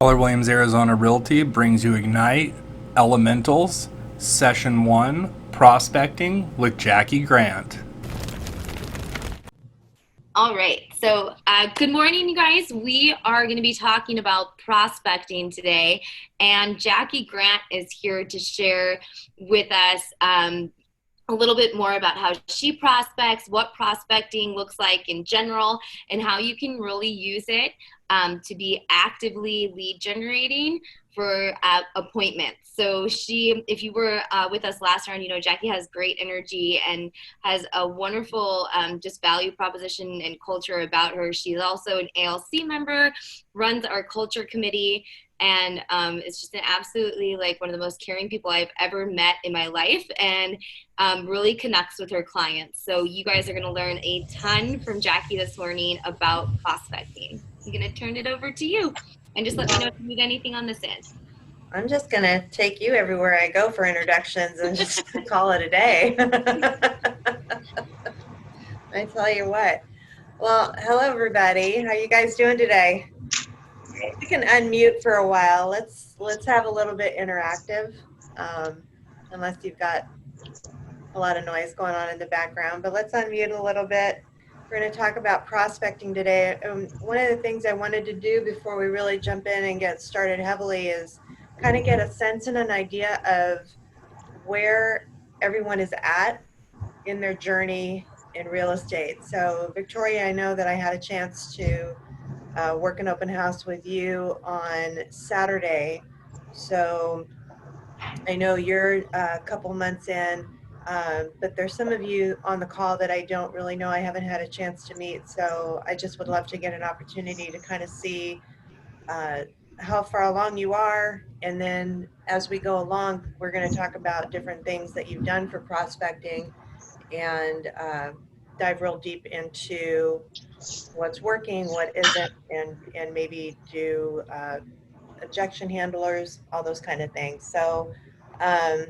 Keller Williams Arizona Realty brings you Ignite Elementals Session 1 Prospecting with Jacque Grant. All right, so good morning, you guys. We are going to be talking about prospecting today, and Jacque Grant is here to share with us a little bit more about how she prospects, what prospecting looks like in general, and how you can really use it to be actively lead generating for appointments. So if you were with us last round, you know, Jacque has great energy and has a wonderful just value proposition and culture about her. She's also an ALC member, runs our culture committee, and it's just an absolutely like one of the most caring people I've ever met in my life, and really connects with her clients. So you guys are going to learn a ton from Jacque this morning about prospecting. I'm going to turn it over to you, and just let me know if you need anything on this end. I'm just going to take you everywhere I go for introductions and just call it a day. I tell you what. Well, hello everybody. How you guys doing today? We can unmute for a while. Let's have a little bit interactive, unless you've got a lot of noise going on in the background. But let's unmute a little bit. We're going to talk about prospecting today. One of the things I wanted to do before we really jump in and get started heavily is kind of get a sense and an idea of where everyone is at in their journey in real estate. So Victoria, I know that I had a chance to work an open house with you on Saturday. So I know you're a couple months in, but there's some of you on the call that I don't really know. I haven't had a chance to meet. So I just would love to get an opportunity to kind of see how far along you are. And then as we go along, we're going to talk about different things that you've done for prospecting and dive real deep into what's working, what isn't, and maybe do objection handlers, all those kind of things. So I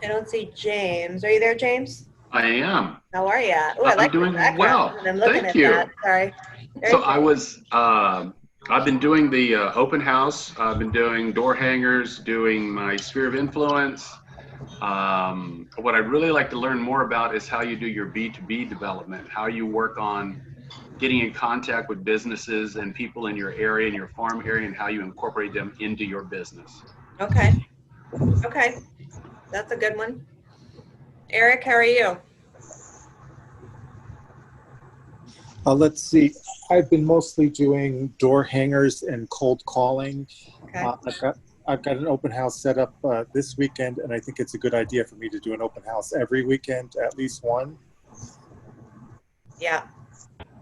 don't see James. Are you there, James? I am. How are you? Oh, I like doing well. I'm looking Thank at you. that. Sorry. So I've been doing the open house. I've been doing door hangers, doing my sphere of influence. What I'd really like to learn more about is how you do your B2B development, how you work on getting in contact with businesses and people in your area, in your farm area, and how you incorporate them into your business. Okay. That's a good one. Eric, how are you? Let's see. I've been mostly doing door hangers and cold calling. Okay. I've got an open house set up this weekend, and I think it's a good idea for me to do an open house every weekend, at least one. Yeah,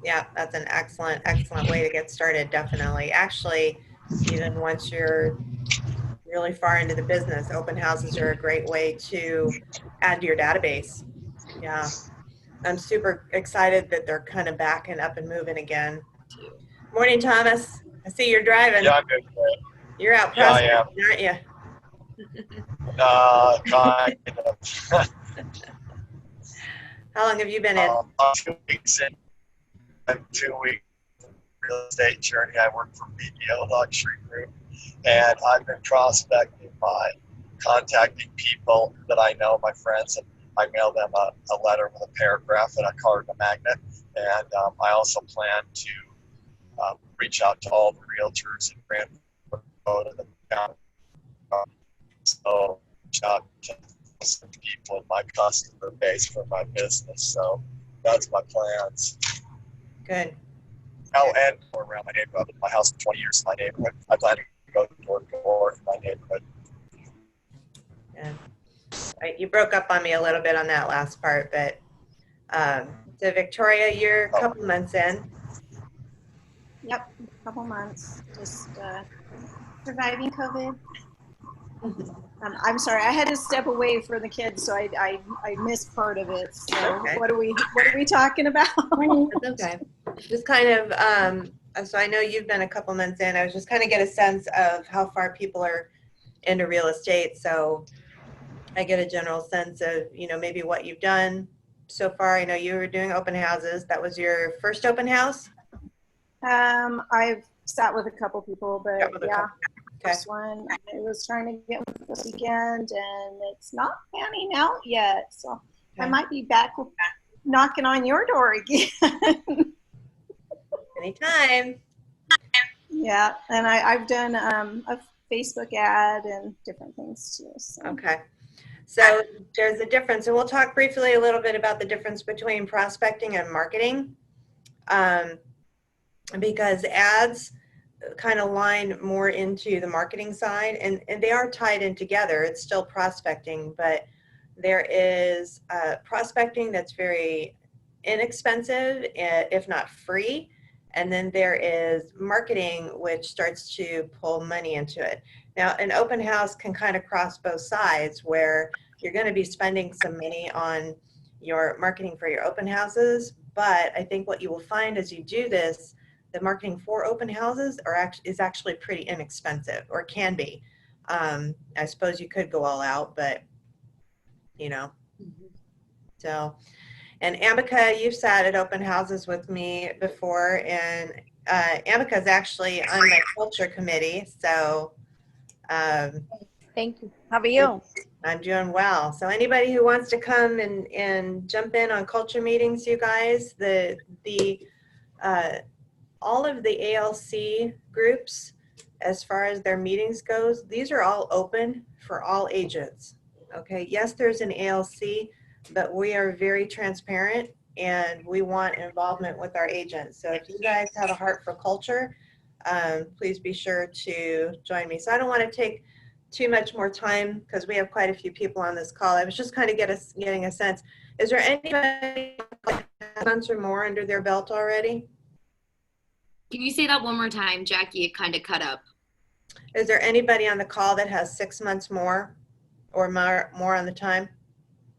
that's an excellent way to get started, definitely. Actually, even once you're really far into the business, open houses are a great way to add to your database. Yeah, I'm super excited that they're kind of back and up and moving again. Morning, Thomas. I see you're driving. Yeah, I'm good. You're out prospecting, aren't you? Kind of. How long have you been in? 2 weeks in. I'm 2 weeks real estate journey. I work for BBO Luxury Group, and I've been prospecting by contacting people that I know, my friends, and I mail them a letter with a paragraph and a card and a magnet. And I also plan to reach out to all the realtors in Grand Forks and the county. So reach out to some people in my customer base for my business. So that's my plans. Good. Oh, and around my neighborhood. I've been in my house for 20 years in my neighborhood. I plan to go door to door in my neighborhood. Yeah. Right, you broke up on me a little bit on that last part, but so Victoria, you're a couple months in. Yep, a couple months. Just surviving COVID. I'm sorry, I had to step away for the kids, so I missed part of it. So Okay. what are we talking about? That's okay. Just kind of so I know you've been a couple months in. I was just kind of get a sense of how far people are into real estate, so I get a general sense of, you know, maybe what you've done so far. I know you were doing open houses. That was your first open house? I've sat with a couple people, but Sat with a yeah, couple. Okay. first one I was trying to get with this weekend, and it's not panning out yet. So I Okay. might be back knocking on your door again. Anytime. Yeah, and I've done a Facebook ad and different things too. So. Okay. So there's a difference, and we'll talk briefly a little bit about the difference between prospecting and marketing, because ads kind of line more into the marketing side, and they are tied in together. It's still prospecting, but there is prospecting that's very inexpensive, if not free, and then there is marketing, which starts to pull money into it. Now, an open house can kind of cross both sides, where you're going to be spending some money on your marketing for your open houses, but I think what you will find as you do this, the marketing for open houses is actually pretty inexpensive, or can be. I suppose you could go all out, but you know. So, and Amica, you've sat at open houses with me before, and Amica's actually on my culture committee. So, Thank you. How are you? I'm doing well. So anybody who wants to come and jump in on culture meetings, you guys, all of the ALC groups, as far as their meetings goes, these are all open for all agents. Okay, yes, there's an ALC, but we are very transparent and we want involvement with our agents. So if you guys have a heart for culture, please be sure to join me. So I don't want to take too much more time because we have quite a few people on this call. I was just kind of getting a sense. Is there anybody 6 months or more under their belt already? Can you say that one more time, Jackie? It kind of cut up. Is there anybody on the call that has 6 months more or more on the time?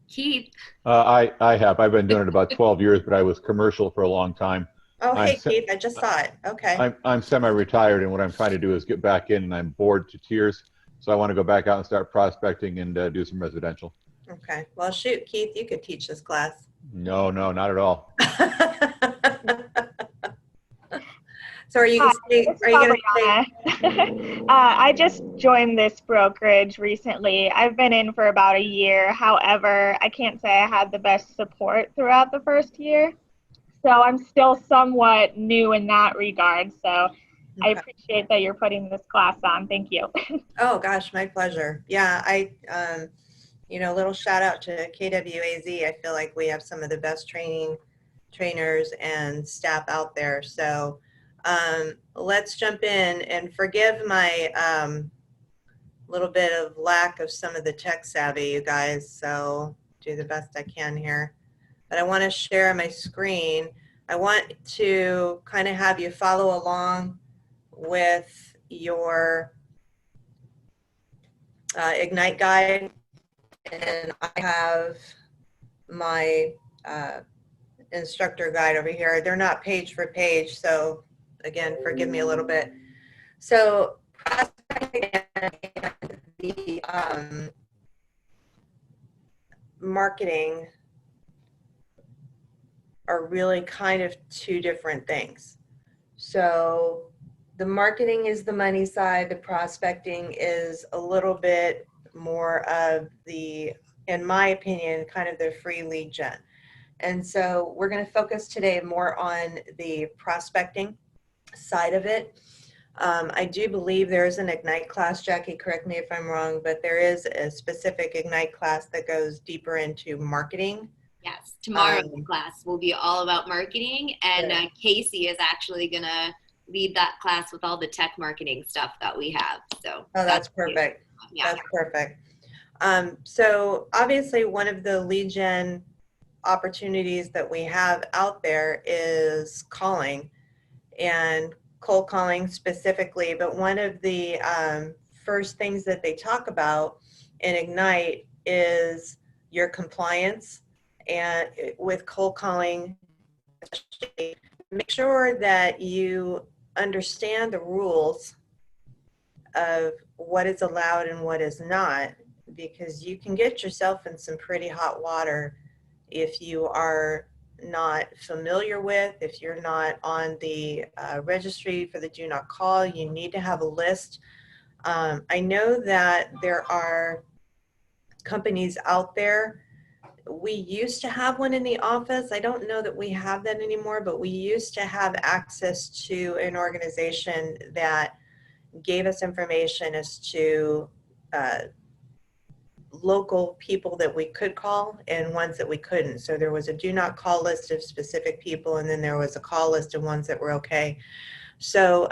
Keith. I have. I've been doing it about 12 years, but I was commercial for a long time. Oh, hey, Keith, I just saw it. Okay. I'm semi-retired, and what I'm trying to do is get back in, and I'm bored to tears. So I want to go back out and start prospecting and do some residential. Okay. Well, shoot, Keith, you could teach this class. No, not at all. So are you going to say? I just joined this brokerage recently. I've been in for about a year. However, I can't say I had the best support throughout the first year. So I'm still somewhat new in that regard. So I appreciate that you're putting this class on. Thank you. Oh, gosh, my pleasure. Yeah, little shout out to KWAZ. I feel like we have some of the best trainers and staff out there. So let's jump in, and forgive my little bit of lack of some of the tech savvy, you guys. So do the best I can here. But I want to share my screen. I want to kind of have you follow along with your Ignite guide. And I have my instructor guide over here. They're not page for page, so again, forgive me a little bit. So prospecting and the marketing are really kind of two different things. So the marketing is the money side, the prospecting is a little bit more of the, in my opinion, kind of the free lead gen. And so we're going to focus today more on the prospecting side of it. I do believe there is an Ignite class, Jackie, correct me if I'm wrong, but there is a specific Ignite class that goes deeper into marketing. Yes, tomorrow's class will be all about marketing, and Casey is actually going to lead that class with all the tech marketing stuff that we have. So that's perfect. Yeah. That's perfect. So obviously one of the lead gen opportunities that we have out there is calling, and cold calling specifically. But one of the first things that they talk about in Ignite is your compliance. And with cold calling, make sure that you understand the rules of what is allowed and what is not, because you can get yourself in some pretty hot water if you are not familiar with, if you're not on the registry for the do not call, you need to have a list. I know that there are companies out there. We used to have one in the office. I don't know that we have that anymore, but we used to have access to an organization that gave us information as to local people that we could call and ones that we couldn't. So there was a do not call list of specific people, and then there was a call list of ones that were okay. So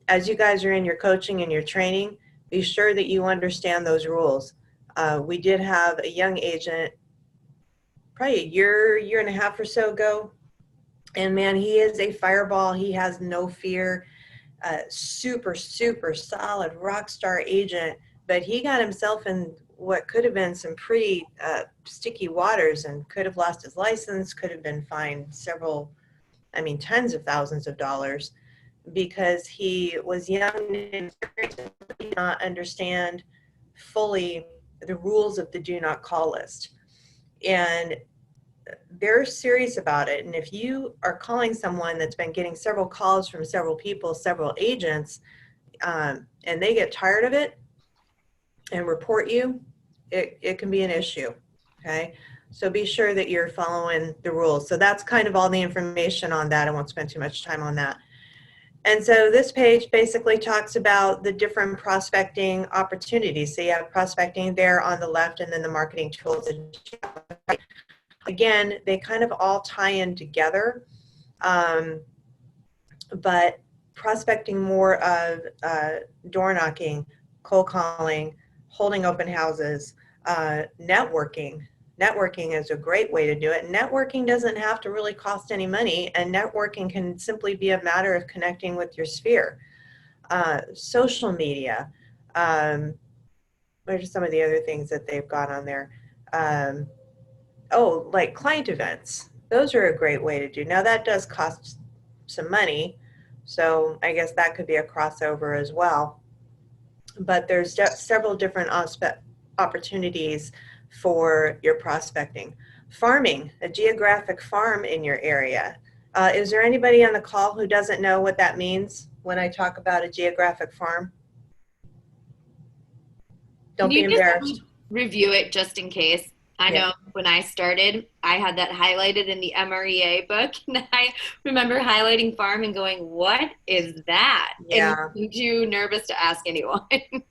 as you guys are in your coaching and your training, be sure that you understand those rules. We did have a young agent probably a year and a half or so ago, and man, he is a fireball. He has no fear. Super solid rock star agent, but he got himself in what could have been some pretty sticky waters and could have lost his license, could have been fined tens of thousands of dollars, because he was young and did not understand fully the rules of the do not call list. And they're serious about it. And if you are calling someone that's been getting several calls from several people, several agents, and they get tired of it and report you, it can be an issue. Okay. So be sure that you're following the rules. So that's kind of all the information on that. I won't spend too much time on that. And so this page basically talks about the different prospecting opportunities. So you have prospecting there on the left, and then the marketing tools. Again, they kind of all tie in together, but prospecting more of door knocking, cold calling, holding open houses, networking. Networking is a great way to do it. Networking doesn't have to really cost any money, and networking can simply be a matter of connecting with your sphere. Social media. What are some of the other things that they've got on there? Like client events. Those are a great way to do. Now that does cost some money, so I guess that could be a crossover as well. But there's several different opportunities for your prospecting. Farming, a geographic farm in your area. Is there anybody on the call who doesn't know what that means when I talk about a geographic farm? Don't be embarrassed. Review it just in case. I know when I started, I had that highlighted in the MREA book, and I remember highlighting farm and going, what is that? Yeah. And too nervous to ask anyone.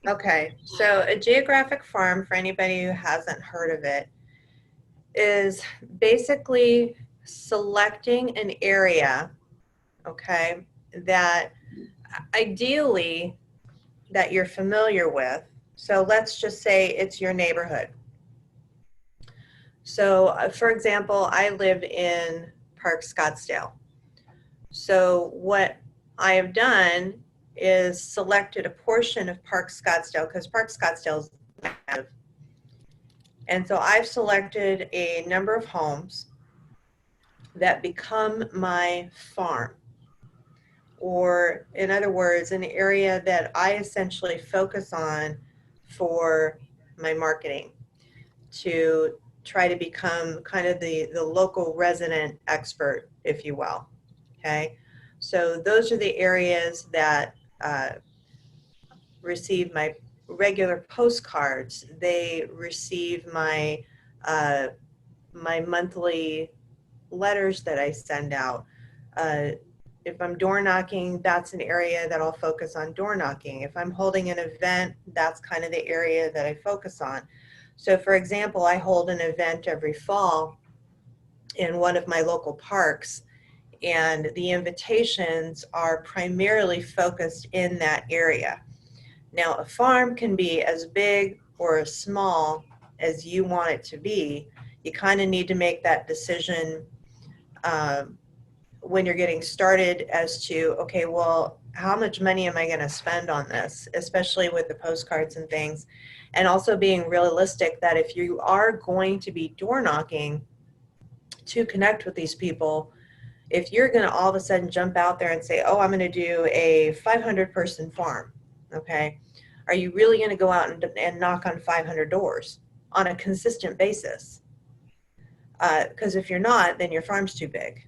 Okay, so a geographic farm, for anybody who hasn't heard of it, is basically selecting an area, okay, that ideally that you're familiar with. So let's just say it's your neighborhood. So for example, I live in Park Scottsdale. So what I have done is selected a portion of Park Scottsdale, because Park Scottsdale is massive. And so I've selected a number of homes that become my farm, or in other words, an area that I essentially focus on for my marketing, to try to become kind of the local resident expert, if you will. Okay, so those are the areas that receive my regular postcards. They receive my my monthly letters that I send out. If I'm door knocking, that's an area that I'll focus on door knocking. If I'm holding an event, that's kind of the area that I focus on. So for example, I hold an event every fall in one of my local parks, and the invitations are primarily focused in that area. Now, a farm can be as big or as small as you want it to be. You kind of need to make that decision when you're getting started as to, okay, well, how much money am I going to spend on this, especially with the postcards and things, and also being realistic that if you are going to be door knocking to connect with these people, if you're going to all of a sudden jump out there and say, oh, I'm going to do a 500 person farm, okay, are you really going to go out and knock on 500 doors on a consistent basis? Because if you're not, then your farm's too big.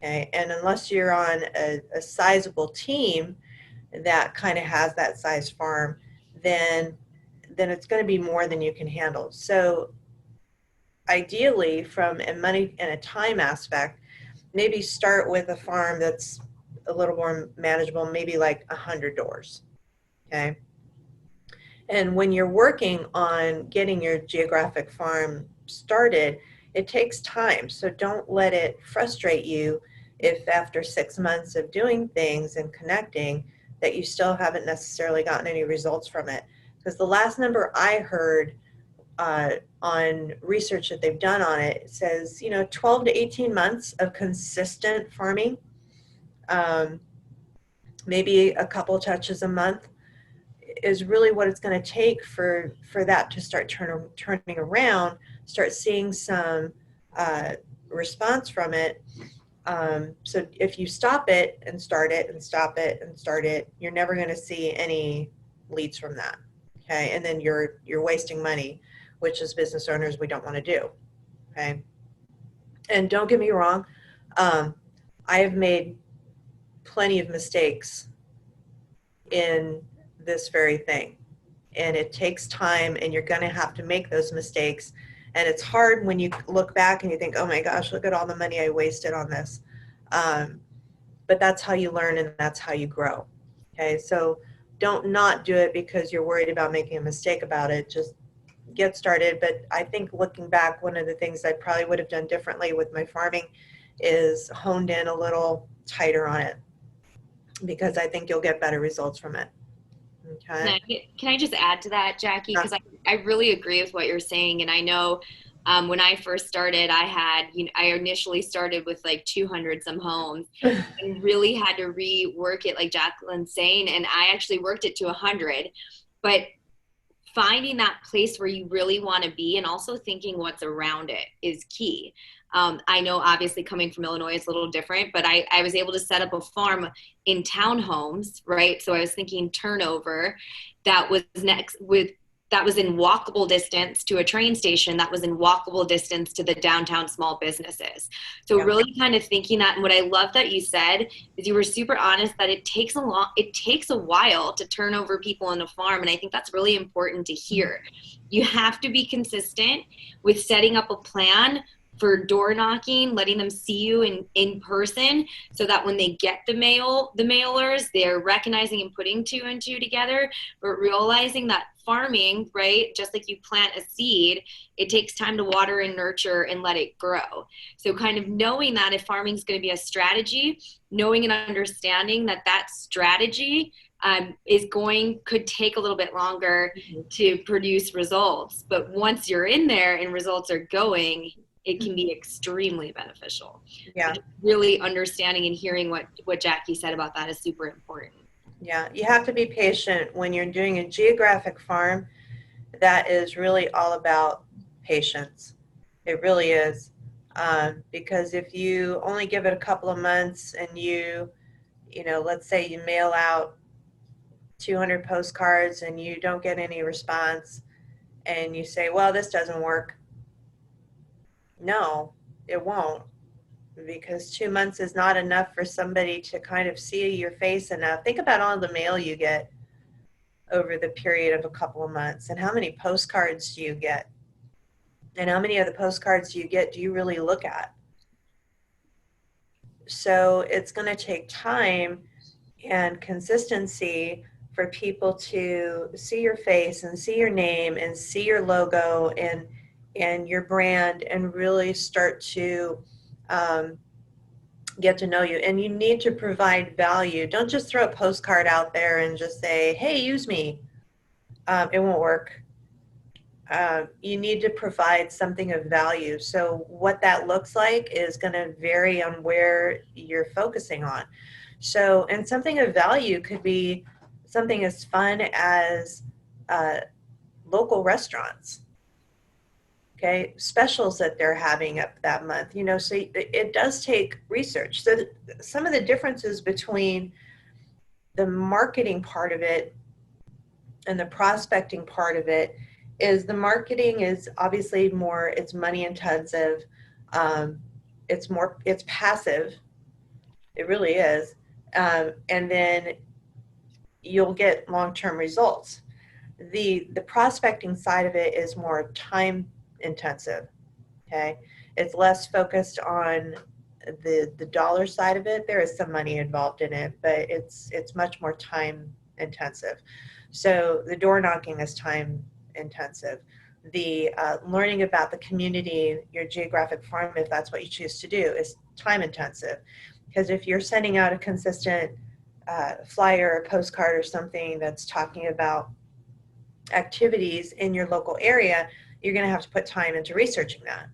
Okay, and unless you're on a sizable team that kind of has that size farm, then it's going to be more than you can handle. So ideally, from a money and a time aspect, maybe start with a farm that's a little more manageable, maybe like 100 doors. Okay. And when you're working on getting your geographic farm started, it takes time. So don't let it frustrate you if after 6 months of doing things and connecting that you still haven't necessarily gotten any results from it. Because the last number I heard on research that they've done on it, says, 12 to 18 months of consistent farming, maybe a couple touches a month, is really what it's going to take for that to start turning around, start seeing some response from it. So if you stop it and start it and stop it and start it, you're never going to see any leads from that. Okay, and then you're wasting money, which as business owners we don't want to do. Okay, and don't get me wrong, I have made plenty of mistakes in this very thing, and it takes time, and you're going to have to make those mistakes, and it's hard when you look back and you think, oh my gosh, look at all the money I wasted on this, but that's how you learn and that's how you grow. Okay, so don't not do it because you're worried about making a mistake about it. Just get started. But I think looking back, one of the things I probably would have done differently with my farming is honed in a little tighter on it, because I think you'll get better results from it. Okay. Can I just add to that, Jackie? Because I really agree with what you're saying. And I know when I first started, I initially started with like 200 some homes and really had to rework it, like Jacqueline's saying. And I actually worked it to 100. But finding that place where you really want to be and also thinking what's around it is key. I know obviously coming from Illinois is a little different, but I was able to set up a farm in townhomes, right? So I was thinking turnover that was that was in walkable distance to a train station, that was in walkable distance to the downtown small businesses. So really kind of thinking that, and what I love that you said is you were super honest that it takes a while to turn over people in a farm. And I think that's really important to hear. You have to be consistent with setting up a plan for door knocking, letting them see you in person, so that when they get the mailers, they're recognizing and putting two and two together, but realizing that farming, right, just like you plant a seed, it takes time to water and nurture and let it grow. So kind of knowing that if farming is going to be a strategy, knowing and understanding that strategy could take a little bit longer to produce results. But once you're in there and results are going, it can be extremely beneficial. Yeah. So really understanding and hearing what Jackie said about that is super important. Yeah, you have to be patient when you're doing a geographic farm. That is really all about patience. It really is. Because if you only give it a couple of months and let's say you mail out 200 postcards and you don't get any response, and you say, well, this doesn't work. No, it won't, because 2 months is not enough for somebody to kind of see your face enough. Think about all the mail you get over the period of a couple of months, and how many postcards do you get? And how many of the postcards do you really look at? So it's going to take time and consistency for people to see your face and see your name and see your logo and your brand, and really start to get to know you. And you need to provide value. Don't just throw a postcard out there and just say, hey, use me. It won't work. You need to provide something of value. So what that looks like is going to vary on where you're focusing on. So, and something of value could be something as fun as local restaurants. Okay, specials that they're having up that month, so it does take research. So some of the differences between the marketing part of it and the prospecting part of it is the marketing is obviously more, it's money intensive. It's passive. It really is. And then you'll get long-term results. The prospecting side of it is more time intensive. Okay. It's less focused on the dollar side of it. There is some money involved in it, but it's much more time intensive. So the door knocking is time intensive. The learning about the community, your geographic farm, if that's what you choose to do, is time intensive. Because if you're sending out a consistent flyer or postcard or something that's talking about activities in your local area, you're going to have to put time into researching that.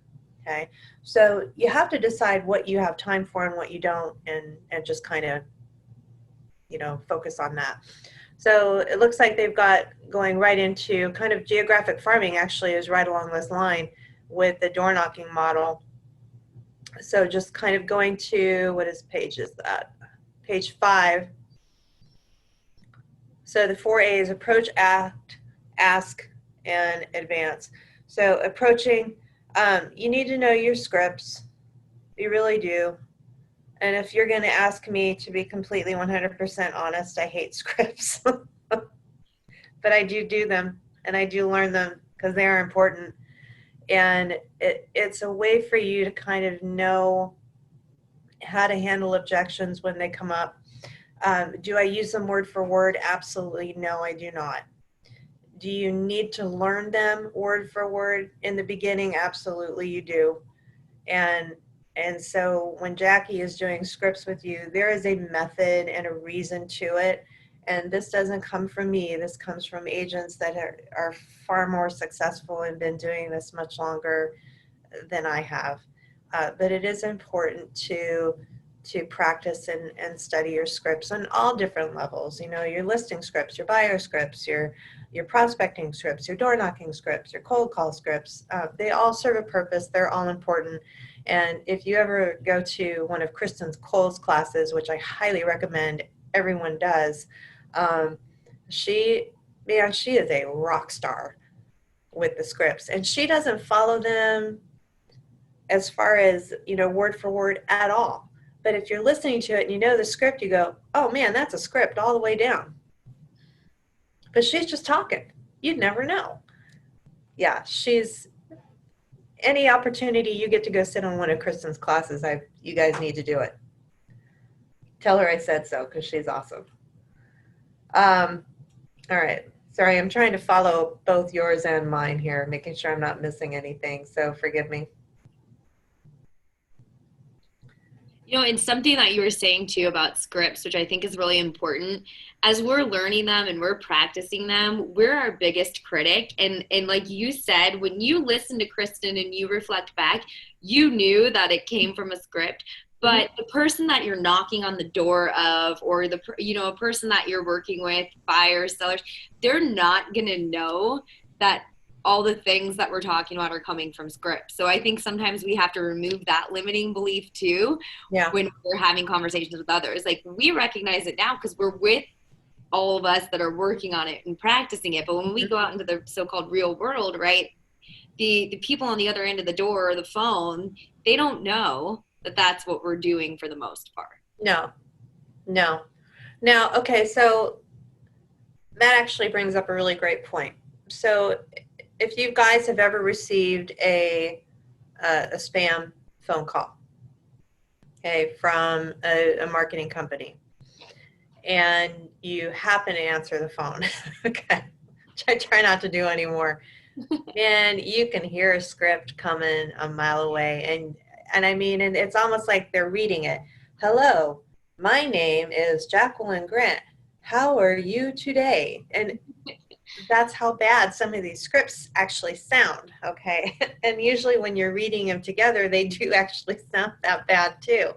Okay, so you have to decide what you have time for and what you don't, and just kind of, focus on that. So it looks like they've got going right into kind of geographic farming, actually is right along this line with the door knocking model. So just kind of going to, what is page is that? Page 5. So the 4 A's: approach, act, ask, and advance. So approaching, you need to know your scripts. You really do. And if you're going to ask me to be completely 100% honest, I hate scripts. But I do them, and I do learn them because they are important. And it's a way for you to kind of know how to handle objections when they come up. Do I use them word for word? Absolutely no, I do not. Do you need to learn them word for word in the beginning? Absolutely you do. And so when Jacque is doing scripts with you, there is a method and a reason to it. And this doesn't come from me. This comes from agents that are far more successful and been doing this much longer than I have. But it is important to practice and study your scripts on all different levels. Your listing scripts, your buyer scripts, your prospecting scripts, your door knocking scripts, your cold call scripts. They all serve a purpose. They're all important. And if you ever go to one of Kristen's Cole's classes, which I highly recommend everyone does, she is a rock star with the scripts, and she doesn't follow them as far as, word for word at all. But if you're listening to it and you know the script, you go, oh man, that's a script all the way down. But she's just talking. You'd never know. Yeah, any opportunity you get to go sit on one of Kristen's classes, you guys need to do it. Tell her I said so, because she's awesome. All right. Sorry, I'm trying to follow both yours and mine here, making sure I'm not missing anything. So forgive me. And something that you were saying too about scripts, which I think is really important, as we're learning them and we're practicing them, we're our biggest critic. And like you said, when you listen to Kristen and you reflect back, you knew that it came from a script. But the person that you're knocking on the door of, or a person that you're working with, buyers, sellers, they're not going to know that all the things that we're talking about are coming from scripts. So I think sometimes we have to remove that limiting belief too. Yeah. When we're having conversations with others. Like, we recognize it now because we're with all of us that are working on it and practicing it. But when we go out into the so-called real world, right, the people on the other end of the door or the phone, they don't know that that's what we're doing for the most part. No. Now, okay, so that actually brings up a really great point. So if you guys have ever received a spam phone call, okay, from a marketing company, and you happen to answer the phone, okay, which I try not to do anymore, and you can hear a script coming a mile away, and I mean, and it's almost like they're reading it. Hello, my name is Jacqueline Grant. How are you today? And that's how bad some of these scripts actually sound, okay? And usually when you're reading them together, they do actually sound that bad too.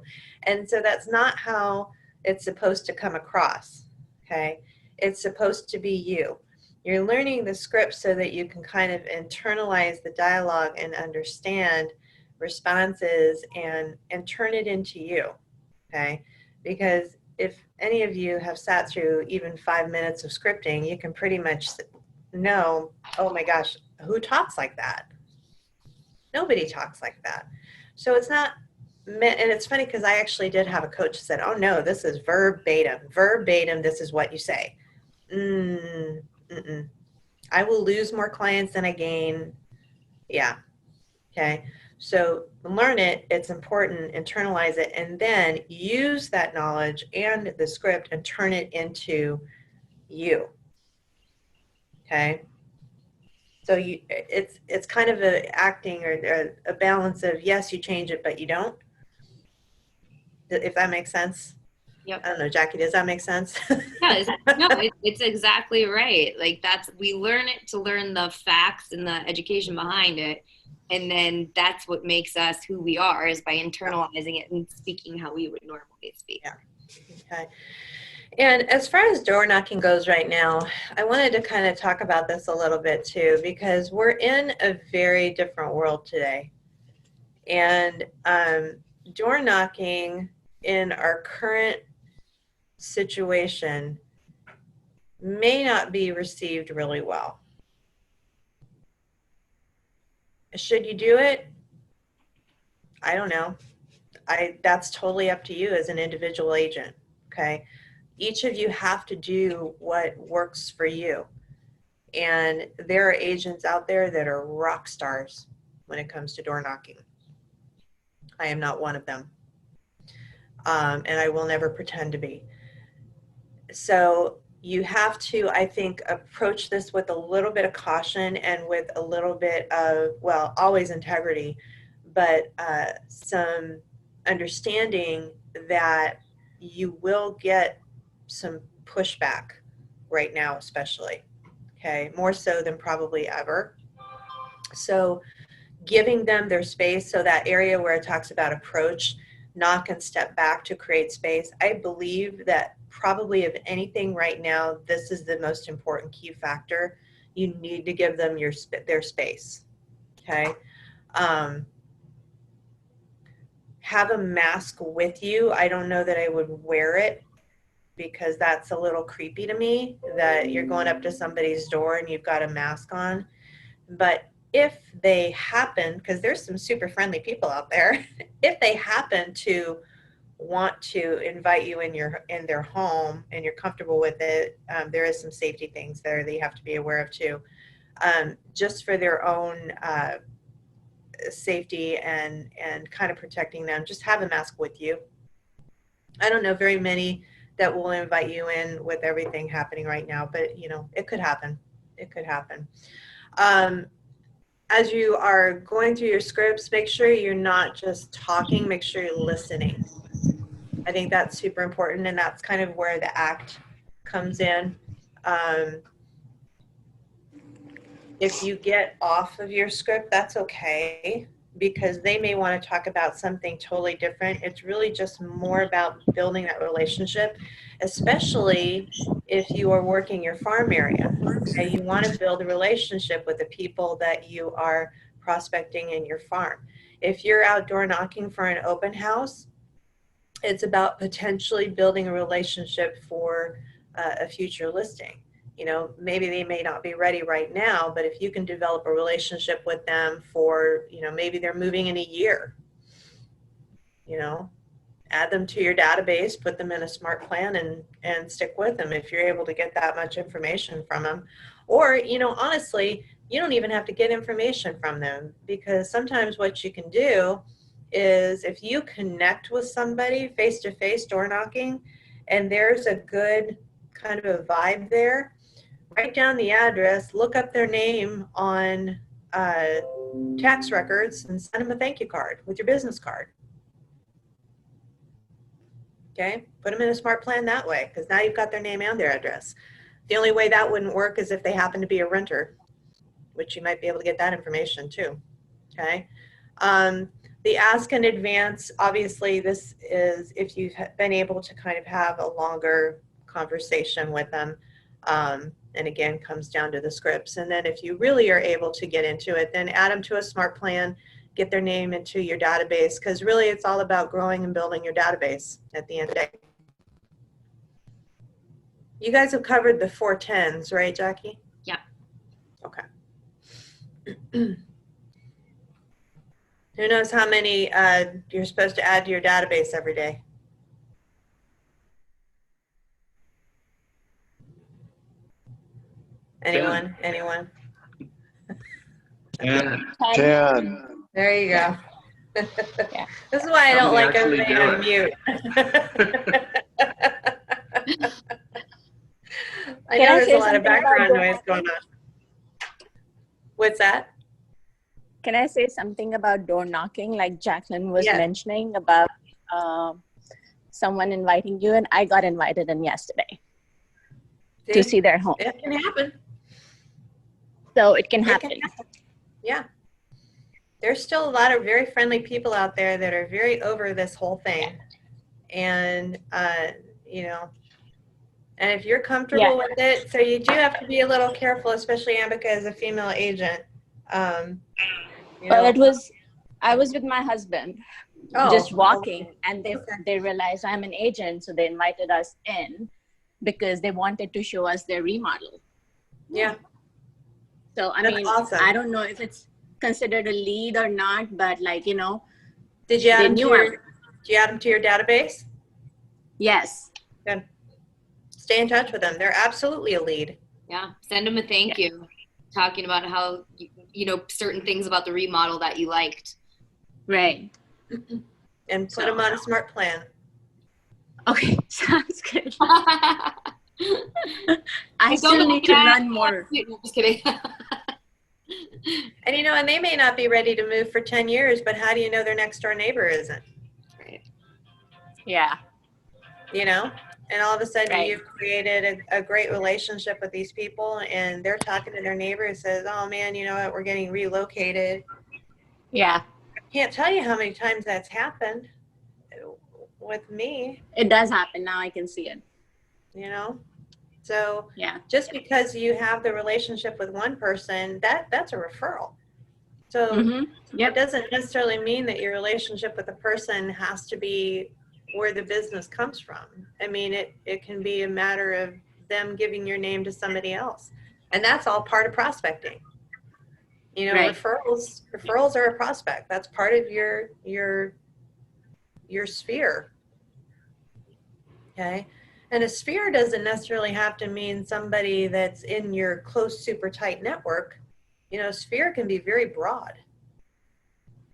And so that's not how it's supposed to come across, okay? It's supposed to be you. You're learning the script so that you can kind of internalize the dialogue and understand responses and turn it into you, okay? Because if any of you have sat through even 5 minutes of scripting, you can pretty much know, oh my gosh, who talks like that? Nobody talks like that. So it's not meant, and it's funny because I actually did have a coach that said, oh no, this is verbatim, this is what you say. I will lose more clients than I gain. Yeah. Okay. So learn it. It's important. Internalize it, and then use that knowledge and the script and turn it into you. Okay. So it's kind of a acting or a balance of, yes, you change it, but you don't. If that makes sense. Yep. I don't know, Jackie, does that make sense? Yeah, it's exactly right. Like we learn it to learn the facts and the education behind it. And then that's what makes us who we are, is by internalizing it and speaking how we would normally speak. Yeah. Okay. And as far as door knocking goes right now, I wanted to kind of talk about this a little bit too, because we're in a very different world today. And door knocking in our current situation may not be received really well. Should you do it? I don't know. That's totally up to you as an individual agent. Okay. Each of you have to do what works for you. And there are agents out there that are rock stars when it comes to door knocking. I am not one of them. And I will never pretend to be. So you have to, I think, approach this with a little bit of caution and with a little bit of, well, always integrity, but some understanding that you will get some pushback right now, especially, okay, more so than probably ever. So giving them their space, so that area where it talks about approach, knock and step back to create space, I believe that probably of anything right now, this is the most important key factor. You need to give them their space, okay? Have a mask with you. I don't know that I would wear it, because that's a little creepy to me, that you're going up to somebody's door and you've got a mask on. But if they happen, because there's some super friendly people out there, if they happen to want to invite you in their home and you're comfortable with it, there is some safety things there that you have to be aware of too, just for their own safety and kind of protecting them. Just have a mask with you. I don't know very many that will invite you in with everything happening right now, but you know, it could happen. It could happen. As you are going through your scripts, make sure you're not just talking, make sure you're listening. I think that's super important, and that's kind of where the act comes in. If you get off of your script, that's okay, because they may want to talk about something totally different. It's really just more about building that relationship, especially if you are working your farm area. Okay? You want to build a relationship with the people that you are prospecting in your farm. If you're outdoor knocking for an open house, it's about potentially building a relationship for a future listing. You know, maybe they may not be ready right now, but if you can develop a relationship with them for, you know, maybe they're moving in a year, you know, add them to your database, put them in a smart plan, and stick with them if you're able to get that much information from them. Or, you know, honestly, you don't even have to get information from them, because sometimes what you can do is, if you connect with somebody face-to-face door knocking and there's a good kind of a vibe there, write down the address, look up their name on tax records, and send them a thank you card with your business card. Okay, put them in a smart plan that way, because now you've got their name and their address. The only way that wouldn't work is if they happen to be a renter, which you might be able to get that information too. Okay. The ask in advance, obviously this is if you've been able to kind of have a longer conversation with them. And again, comes down to the scripts. And then if you really are able to get into it, then add them to a smart plan, get their name into your database, because really it's all about growing and building your database at the end of the day. You guys have covered the 410s, right, Jackie? Yeah. Okay. Who knows how many you're supposed to add to your database every day? Anyone? Anyone? 10. There you go. Yeah. This is why I don't like Somebody everybody actually on mute. I Can know I there's say a lot of something about background door noise going on. What's that? Can I say something about door knocking, like Jacqueline was Yes. mentioning about someone inviting you, and I got invited in yesterday to see their home. It can happen. So it can It happen. can happen. Yeah. There's still a lot of very friendly people out there that are very over this whole thing. And, you know, and if you're comfortable with it, so you do have to be a little careful, especially Ambica as a female agent. You know, Well, I was with my husband, oh, just walking, and they realized I'm an agent, so they invited us in because they wanted to show us their remodel. yeah. So, I That's mean, awesome. I don't know if it's considered a lead or not, but like, you know, Did you add they them to knew your, did you add them to your database? yes. Good. Stay in touch with them. They're absolutely a lead. Yeah. Send them a thank you. Talking about how, you know, certain things about the remodel that you liked. Right. And put them on a smart plan. Okay, sounds good. I I still need to learn more. No, just kidding. And you know, and they may not be ready to move for 10 years, but how do you know their next door neighbor isn't? Right. Yeah. You know? And all of a sudden Right. you've created a great relationship with these people, and they're talking to their neighbor and says, oh man, you know what, we're getting relocated. Yeah. I can't tell you how many times that's happened with me, It does happen. Now I can see it. you know? So Yeah. just because you have the relationship with one person, that's a referral. So Mm-hmm. it doesn't necessarily mean that your relationship with a person has to be where the business comes from. I mean, it can be a matter of them giving your name to somebody else. And that's all part of prospecting. You know, Right. referrals are a prospect. That's part of your sphere. Okay. And a sphere doesn't necessarily have to mean somebody that's in your close, super tight network. You know, sphere can be very broad.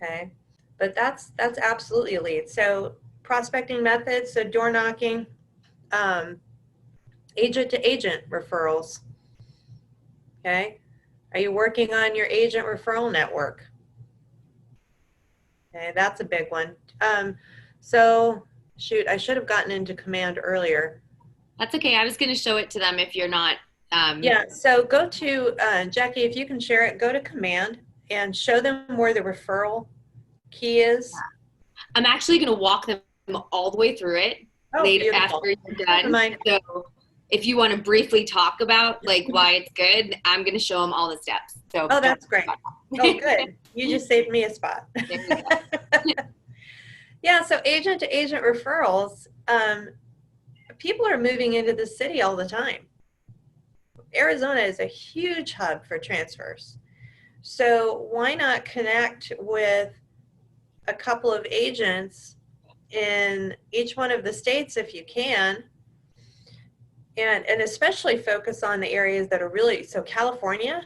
Okay. But that's absolutely a lead. So prospecting methods, so door knocking, agent to agent referrals. Okay. Are you working on your agent referral network? Okay, that's a big one. So shoot, I should have gotten into command earlier. That's okay. I was going to show it to them if you're not. Yeah, so go to, Jackie, if you can share it, go to command and show them where the referral key is. I'm actually going to walk them all the way through it later beautiful. after you're done. Mind. So if you want to briefly talk about like why it's good, I'm going to show them all the steps. So Oh, that's great. Oh, good. You just saved me a spot. There you go. Yeah, so agent to agent referrals, people are moving into the city all the time. Arizona is a huge hub for transfers. So why not connect with a couple of agents in each one of the states if you can, and especially focus on the areas that are really, so California,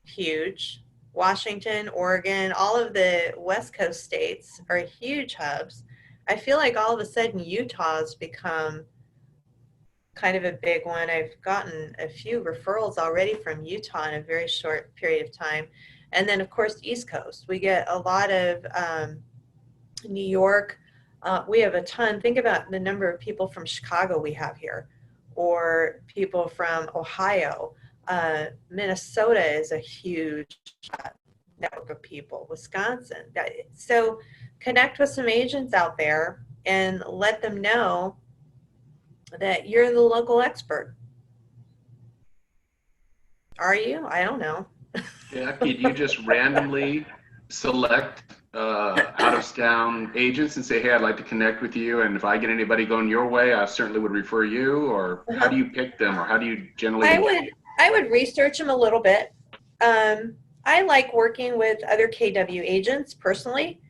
huge, Washington, Oregon, all of the West Coast states are huge hubs. I feel like all of a sudden Utah's become kind of a big one. I've gotten a few referrals already from Utah in a very short period of time. And then of course, East Coast, we get a lot of New York. We have a ton. Think about the number of people from Chicago we have here, or people from Ohio. Minnesota is a huge network of people. Wisconsin. So connect with some agents out there and let them know that you're the local expert. Are you? I don't know. Jacque, do you just randomly select out-of-town agents and say, hey, I'd like to connect with you, and if I get anybody going your way, I certainly would refer you? Or how do you pick them, or how do you generally? I would research them a little bit. I like working with other KW agents personally.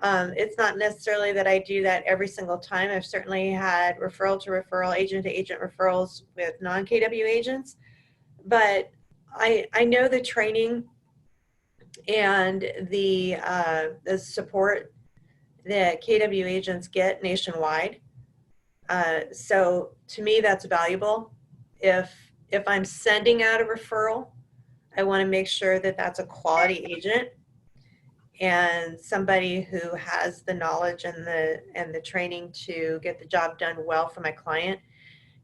It's not necessarily that I do that every single time. I've certainly had referral to referral, agent to agent referrals with non-KW agents, but I know the training and the support that KW agents get nationwide. So to me, that's valuable. If I'm sending out a referral, I want to make sure that that's a quality agent and somebody who has the knowledge and the training to get the job done well for my client.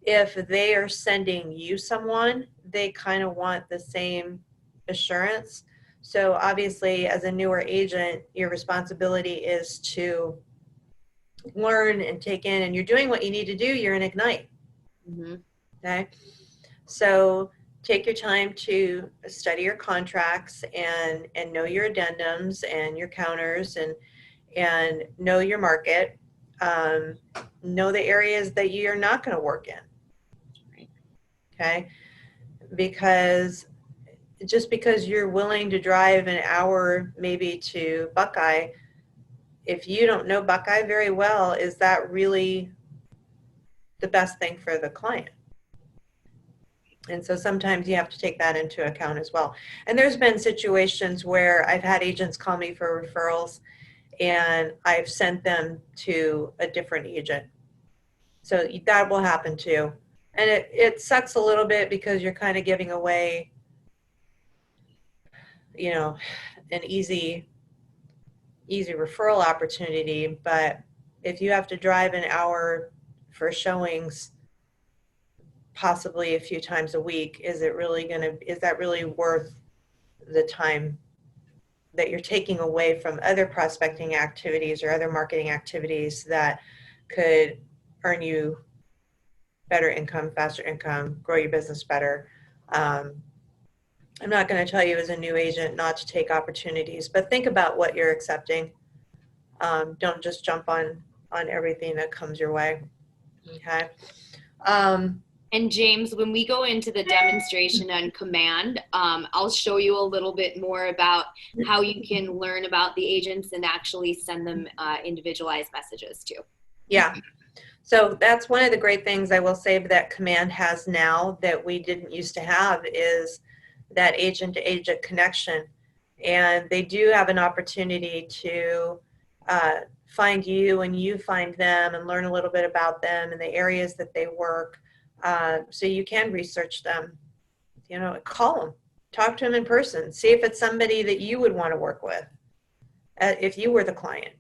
If they are sending you someone, they kind of want the same assurance. So obviously, as a newer agent, your responsibility is to learn and take in, and you're doing what you need to do. You're in Ignite. Mm-hmm. Okay. So take your time to study your contracts and know your addendums and your counters and know your market. Know the areas that you're not going to work in. Okay. Because just because you're willing to drive an hour maybe to Buckeye, if you don't know Buckeye very well, is that really the best thing for the client? And so sometimes you have to take that into account as well. And there's been situations where I've had agents call me for referrals and I've sent them to a different agent. So that will happen too. And it sucks a little bit because you're kind of giving away, you know, an easy referral opportunity. But if you have to drive an hour for showings, possibly a few times a week, is that really worth the time that you're taking away from other prospecting activities or other marketing activities that could earn you better income, faster income, grow your business better? I'm not going to tell you as a new agent not to take opportunities, but think about what you're accepting. Don't just jump on everything that comes your way. Okay. And James, when we go into the demonstration on command, I'll show you a little bit more about how you can learn about the agents and actually send them individualized messages too. Yeah. So that's one of the great things I will say that command has now that we didn't used to have, is that agent to agent connection. And they do have an opportunity to find you and you find them and learn a little bit about them and the areas that they work. So you can research them, you know, call them, talk to them in person, see if it's somebody that you would want to work with if you were the client.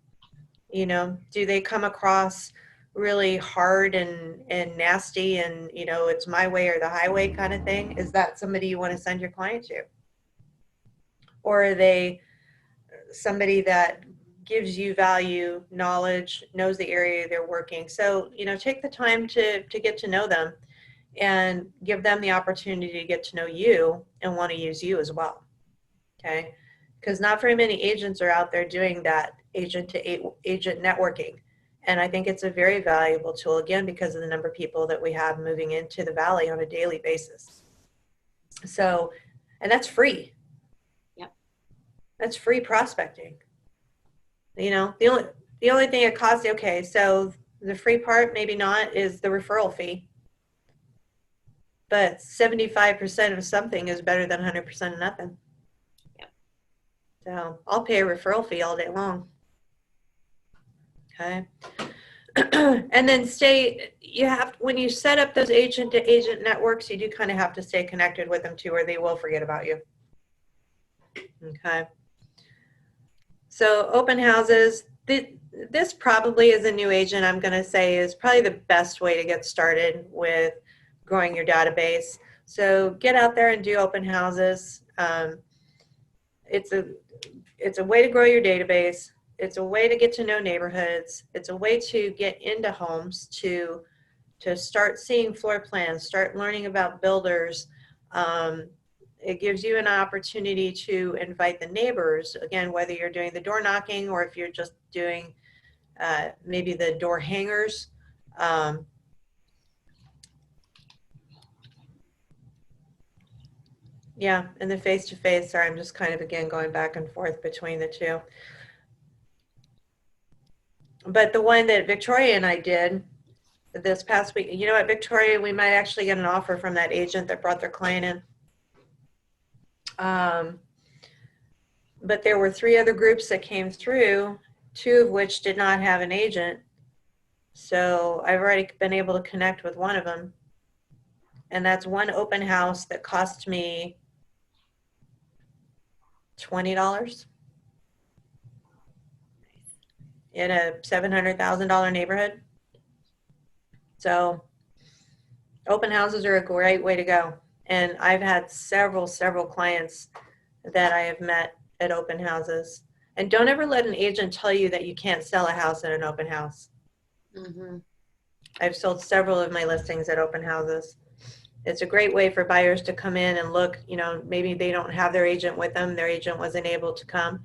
You know, do they come across really hard and nasty and, you know, it's my way or the highway kind of thing? Is that somebody you want to send your client to? Or are they somebody that gives you value, knowledge, knows the area they're working? So, you know, take the time to get to know them and give them the opportunity to get to know you and want to use you as well. Okay. Because not very many agents are out there doing that agent to agent networking. And I think it's a very valuable tool, again, because of the number of people that we have moving into the Valley on a daily basis. So, and that's free. Yep. That's free prospecting. You know, the only thing it costs, okay, so the free part, maybe not, is the referral fee. But 75% of something is better than 100% of nothing. Yep. So I'll pay a referral fee all day long. Okay. And then when you set up those agent to agent networks, you do kind of have to stay connected with them too, or they will forget about you. Okay. So open houses, this probably as a new agent, I'm going to say, is probably the best way to get started with growing your database. So get out there and do open houses. It's a way to grow your database. It's a way to get to know neighborhoods. It's a way to get into homes, to start seeing floor plans, start learning about builders. It gives you an opportunity to invite the neighbors, again, whether you're doing the door knocking or if you're just doing maybe the door hangers. Yeah, and the face-to-face, sorry, I'm just kind of, again, going back and forth between the two. But the one that Victoria and I did this past week, you know what, Victoria, we might actually get an offer from that agent that brought their client in. But there were 3 other groups that came through, 2 of which did not have an agent. So I've already been able to connect with one of them. And that's one open house that cost me $20 in a $700,000 neighborhood. So open houses are a great way to go. And I've had several clients that I have met at open houses. And don't ever let an agent tell you that you can't sell a house at an open house. Mm-hmm. I've sold several of my listings at open houses. It's a great way for buyers to come in and look, you know, maybe they don't have their agent with them. Their agent wasn't able to come.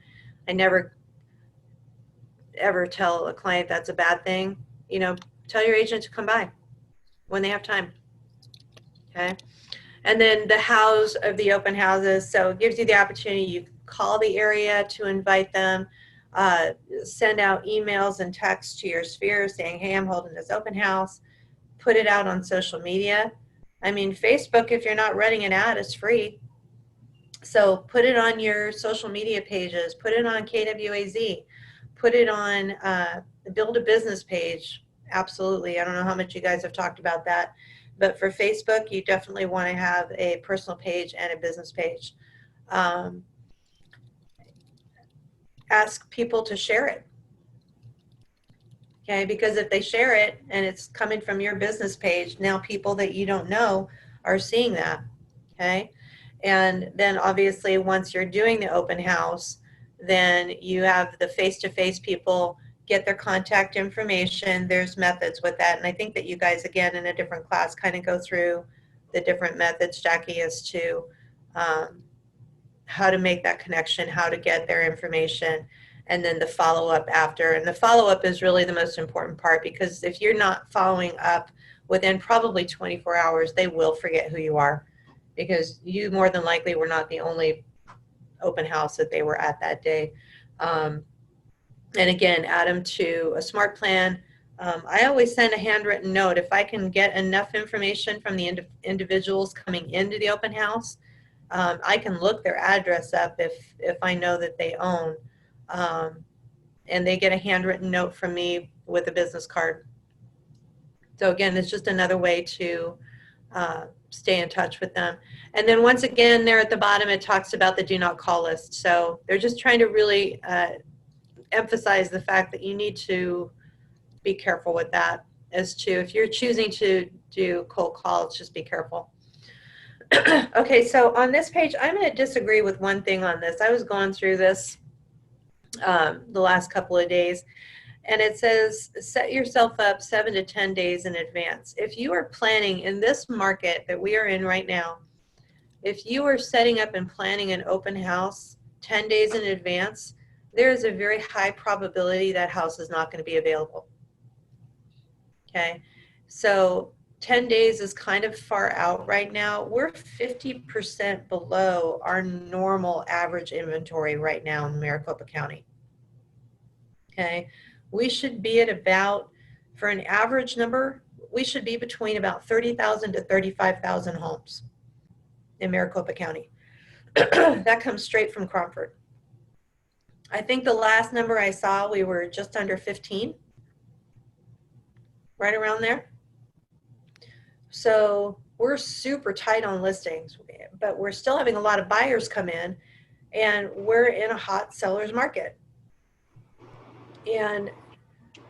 I never ever tell a client that's a bad thing. You know, tell your agent to come by when they have time. Okay. And then the house of the open houses. So it gives you the opportunity. You call the area to invite them, send out emails and texts to your sphere saying, hey, I'm holding this open house. Put it out on social media. I mean, Facebook, if you're not running an ad, is free. So put it on your social media pages, put it on KWAZ, put it on Build a Business page. Absolutely. I don't know how much you guys have talked about that, but for Facebook, you definitely want to have a personal page and a business page. Ask people to share it. Okay, because if they share it and it's coming from your business page, now people that you don't know are seeing that. Okay, and then obviously once you're doing the open house, then you have the face-to-face people get their contact information. There's methods with that, and I think that you guys, again, in a different class, kind of go through the different methods, Jackie, as to how to make that connection, how to get their information, and then the follow-up after. And the follow-up is really the most important part, because if you're not following up within probably 24 hours, they will forget who you are, because you more than likely were not the only open house that they were at that day. And again, add them to a smart plan. I always send a handwritten note. If I can get enough information from the individuals coming into the open house, I can look their address up if I know that they own. And they get a handwritten note from me with a business card. So again, it's just another way to stay in touch with them. And then once again, there at the bottom, it talks about the do not call list. So they're just trying to really emphasize the fact that you need to be careful with that, as to if you're choosing to do cold calls, just be careful. Okay, so on this page, I'm going to disagree with one thing on this. I was going through this the last couple of days, and it says set yourself up 7 to 10 days in advance. If you are planning in this market that we are in right now, if you are setting up and planning an open house 10 days in advance, there is a very high probability that house is not going to be available. Okay, so 10 days is kind of far out right now. We're 50% below our normal average inventory right now in Maricopa County. Okay, we should be at about, for an average number, we should be between about 30,000 to 35,000 homes in Maricopa County. That comes straight from Cromford. I think the last number I saw, we were just under 15, right around there. So we're super tight on listings, but we're still having a lot of buyers come in, and we're in a hot seller's market. And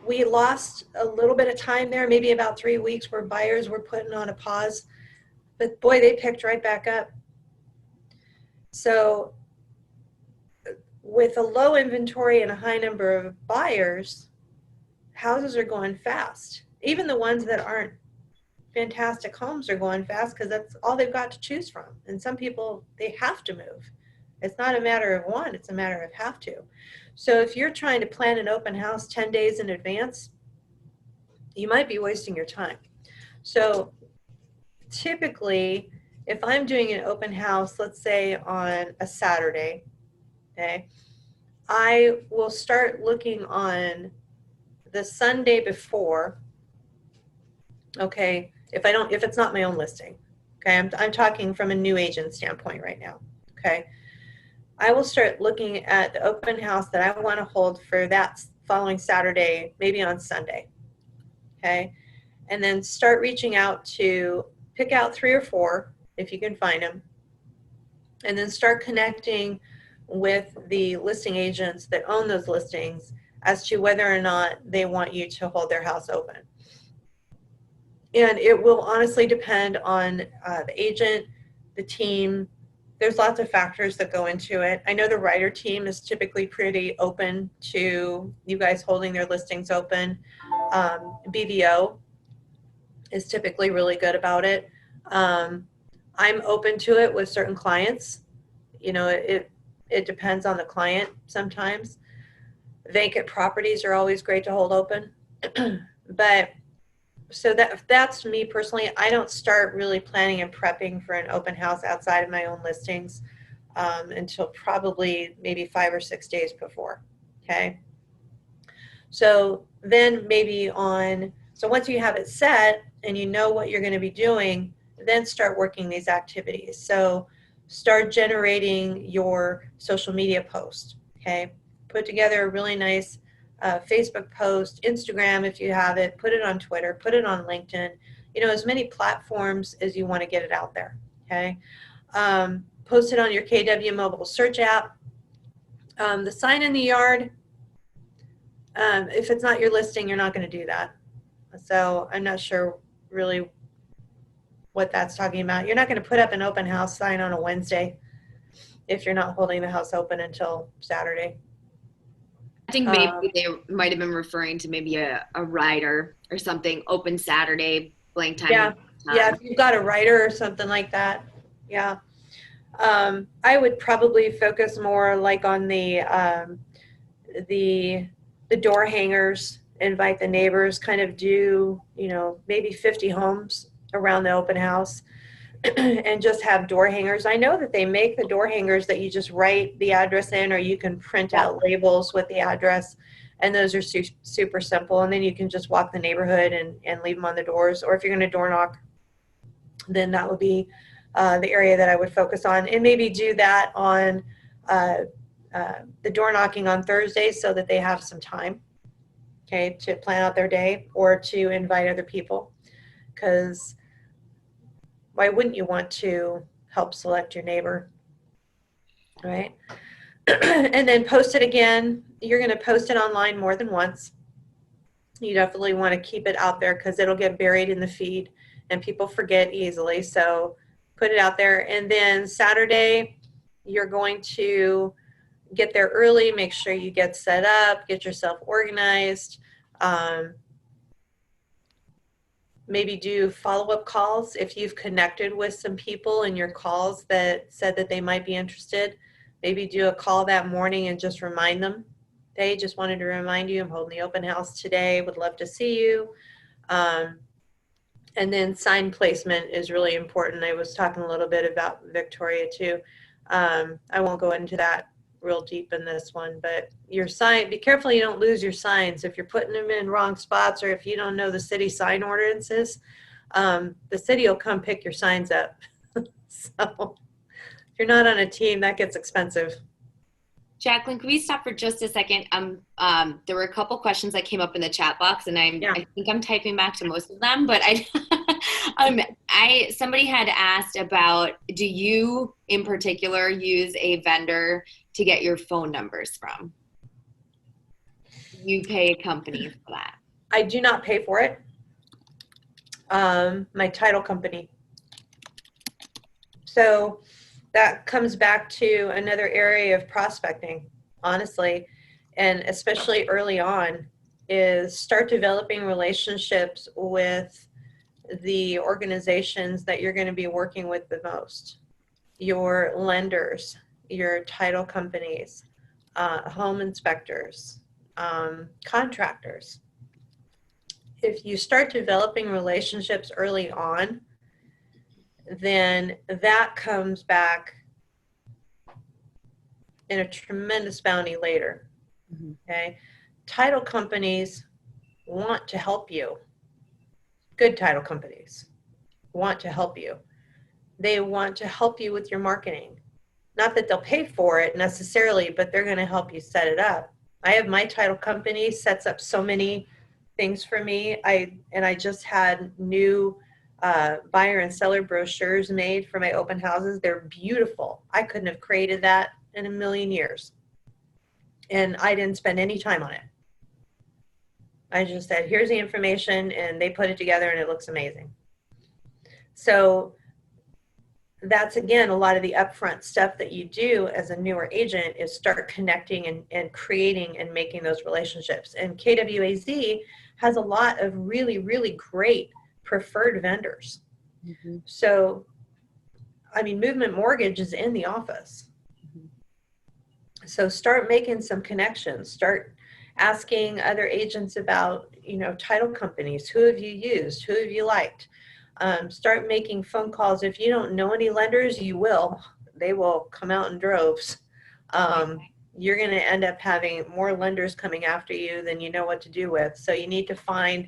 we lost a little bit of time there, maybe about 3 weeks, where buyers were putting on a pause, but boy, they picked right back up. So with a low inventory and a high number of buyers, houses are going fast. Even the ones that aren't fantastic homes are going fast because that's all they've got to choose from. And some people, they have to move. It's not a matter of want, it's a matter of have to. So if you're trying to plan an open house 10 days in advance, you might be wasting your time. So typically, if I'm doing an open house, let's say on a Saturday, okay, I will start looking on the Sunday before, okay, if it's not my own listing, okay, I'm talking from a new agent standpoint right now, okay, I will start looking at the open house that I want to hold for that following Saturday, maybe on Sunday, okay, and then start reaching out to pick out 3 or 4 if you can find them, and then start connecting with the listing agents that own those listings as to whether or not they want you to hold their house open. And it will honestly depend on the agent, the team. There's lots of factors that go into it. I know the writer team is typically pretty open to you guys holding their listings open. BVO is typically really good about it. I'm open to it with certain clients. You know, it depends on the client sometimes. Vacant properties are always great to hold open. But so that's me personally. I don't start really planning and prepping for an open house outside of my own listings until probably maybe 5 or 6 days before. Okay. So then maybe so once you have it set and you know what you're going to be doing, then start working these activities. So start generating your social media post. Okay. Put together a really nice Facebook post, Instagram if you have it, put it on Twitter, put it on LinkedIn, you know, as many platforms as you want to get it out there, okay? Post it on your KW mobile search app. The sign in the yard, if it's not your listing, you're not going to do that. So I'm not sure really what that's talking about. You're not going to put up an open house sign on a Wednesday if you're not holding the house open until Saturday. I think maybe they might have been referring to maybe a rider or something, open Saturday, blank time. Yeah, yeah, if you've got a writer or something like that, yeah. I would probably focus more like on the door hangers, invite the neighbors, kind of do, you know, maybe 50 homes around the open house and just have door hangers. I know that they make the door hangers that you just write the address in, or you can print out labels with the address, and those are super simple. And then you can just walk the neighborhood and leave them on the doors. Or if you're going to door knock, then that would be the area that I would focus on, and maybe do that on the door knocking on Thursdays so that they have some time, okay, to plan out their day or to invite other people. Because why wouldn't you want to help select your neighbor, right? And then post it again. You're going to post it online more than once. You definitely want to keep it out there because it'll get buried in the feed and people forget easily. So put it out there. And then Saturday, you're going to get there early, make sure you get set up, get yourself organized. Maybe do follow-up calls if you've connected with some people in your calls that said that they might be interested. Maybe do a call that morning and just remind them. They just wanted to remind you, I'm holding the open house today, would love to see you. And then sign placement is really important. I was talking a little bit about Victoria too. I won't go into that real deep in this one, but your sign, be careful you don't lose your signs. If you're putting them in wrong spots, or if you don't know the city sign ordinances, the city will come pick your signs up. So if you're not on a team, that gets expensive. Jacqueline, can we stop for just a second? There were a couple questions that came up in the chat box, and I think I'm typing back to most of them, but somebody had asked about, do you in particular use a vendor to get your phone numbers from? You pay a company for that? I do not pay for it. My title company. So that comes back to another area of prospecting, honestly, and especially early on, is start developing relationships with the organizations that you're going to be working with the most. Your lenders, your title companies, home inspectors, contractors. If you start developing relationships early on, then that comes back in a tremendous bounty later. Okay, title companies want to help you. Good title companies want to help you. They want to help you with your marketing. Not that they'll pay for it necessarily, but they're going to help you set it up. I have my title company sets up so many things for me. I just had new buyer and seller brochures made for my open houses. They're beautiful. I couldn't have created that in a million years. And I didn't spend any time on it. I just said, here's the information, and they put it together and it looks amazing. So that's, again, a lot of the upfront stuff that you do as a newer agent is start connecting and creating and making those relationships. And KWAZ has a lot of really, really great preferred vendors. Mm-hmm. So, I mean, Movement Mortgage is in the office. Mm-hmm. So start making some connections. Start asking other agents about, you know, title companies. Who have you used? Who have you liked? Start making phone calls. If you don't know any lenders, you will. They will come out in droves. You're going to end up having more lenders coming after you than you know what to do with. So you need to find,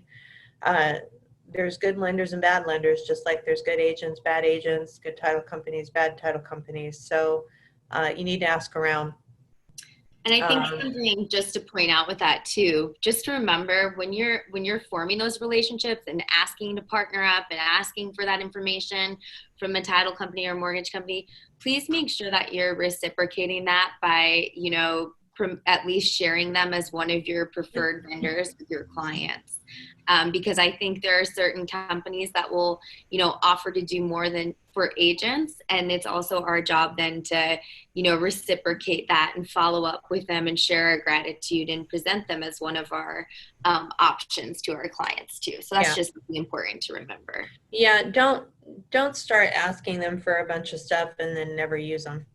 there's good lenders and bad lenders, just like there's good agents, bad agents, good title companies, bad title companies. So you need to ask around. And I think something just to point out with that too, just to remember when you're forming those relationships and asking to partner up and asking for that information from a title company or mortgage company, please make sure that you're reciprocating that by, you know, at least sharing them as one of your preferred vendors with your clients. Because I think there are certain companies that will, you know, offer to do more than for agents. And it's also our job then to, you know, reciprocate that and follow up with them and share our gratitude and present them as one of our options to our clients too. So that's just really important to remember. Yeah, don't start asking them for a bunch of stuff and then never use them.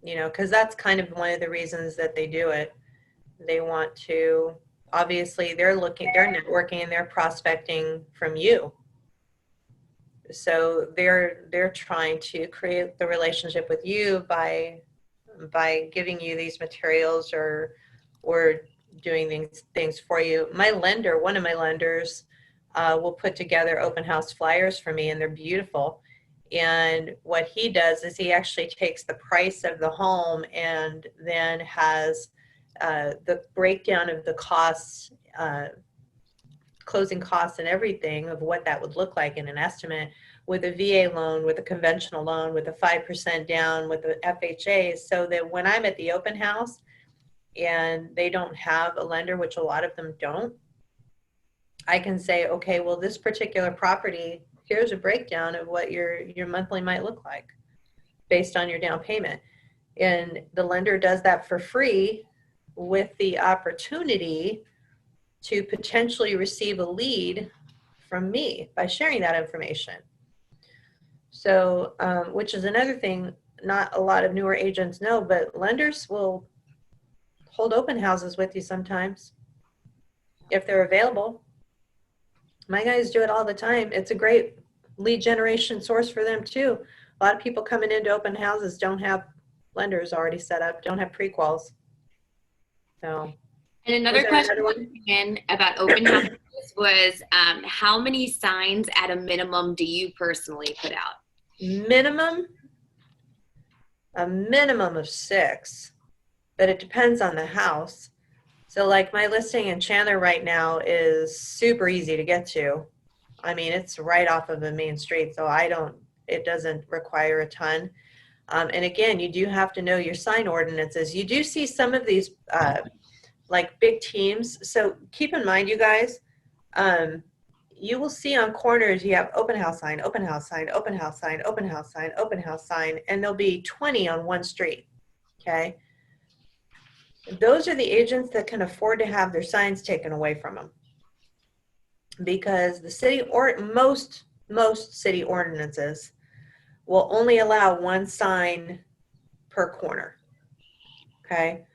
You know, because that's kind of one of the reasons that they do it. They want to, obviously they're networking and they're prospecting from you. So they're trying to create the relationship with you by giving you these materials or doing things for you. My lender, one of my lenders, will put together open house flyers for me, and they're beautiful. And what he does is he actually takes the price of the home and then has the breakdown of the costs, closing costs and everything of what that would look like in an estimate with a VA loan, with a conventional loan, with a 5% down, with the FHA, so that when I'm at the open house and they don't have a lender, which a lot of them don't, I can say, okay, well, this particular property, here's a breakdown of what your monthly might look like based on your down payment. And the lender does that for free with the opportunity to potentially receive a lead from me by sharing that information. So, which is another thing not a lot of newer agents know, but lenders will hold open houses with you sometimes if they're available. My guys do it all the time. It's a great lead generation source for them too. A lot of people coming into open houses don't have lenders already set up, don't have pre-quals. So, and another question about open houses was how many signs at a minimum do you personally put out? A minimum of 6, but it depends on the house. So like my listing in Chandler right now is super easy to get to. I mean, it's right off of the main street, so it doesn't require a ton. And again, you do have to know your sign ordinances. You do see some of these like big teams. So keep in mind, you guys, you will see on corners, you have open house sign, open house sign, open house sign, open house sign, open house sign, and there'll be 20 on one street, okay? Those are the agents that can afford to have their signs taken away from them, because the city or most city ordinances will only allow one sign per corner, okay?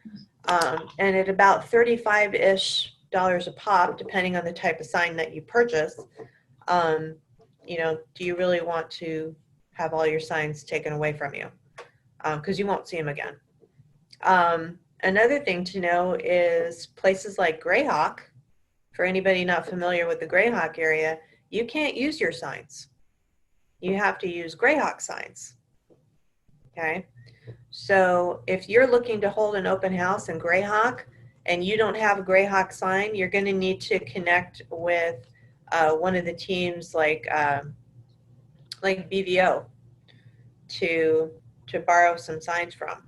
And at about $35-ish a pop, depending on the type of sign that you purchase, you know, do you really want to have all your signs taken away from you? Because you won't see them again. Another thing to know is places like Greyhawk, for anybody not familiar with the Greyhawk area, you can't use your signs. You have to use Greyhawk signs. Okay. So if you're looking to hold an open house in Greyhawk and you don't have a Greyhawk sign, you're going to need to connect with one of the teams like BVO to borrow some signs from.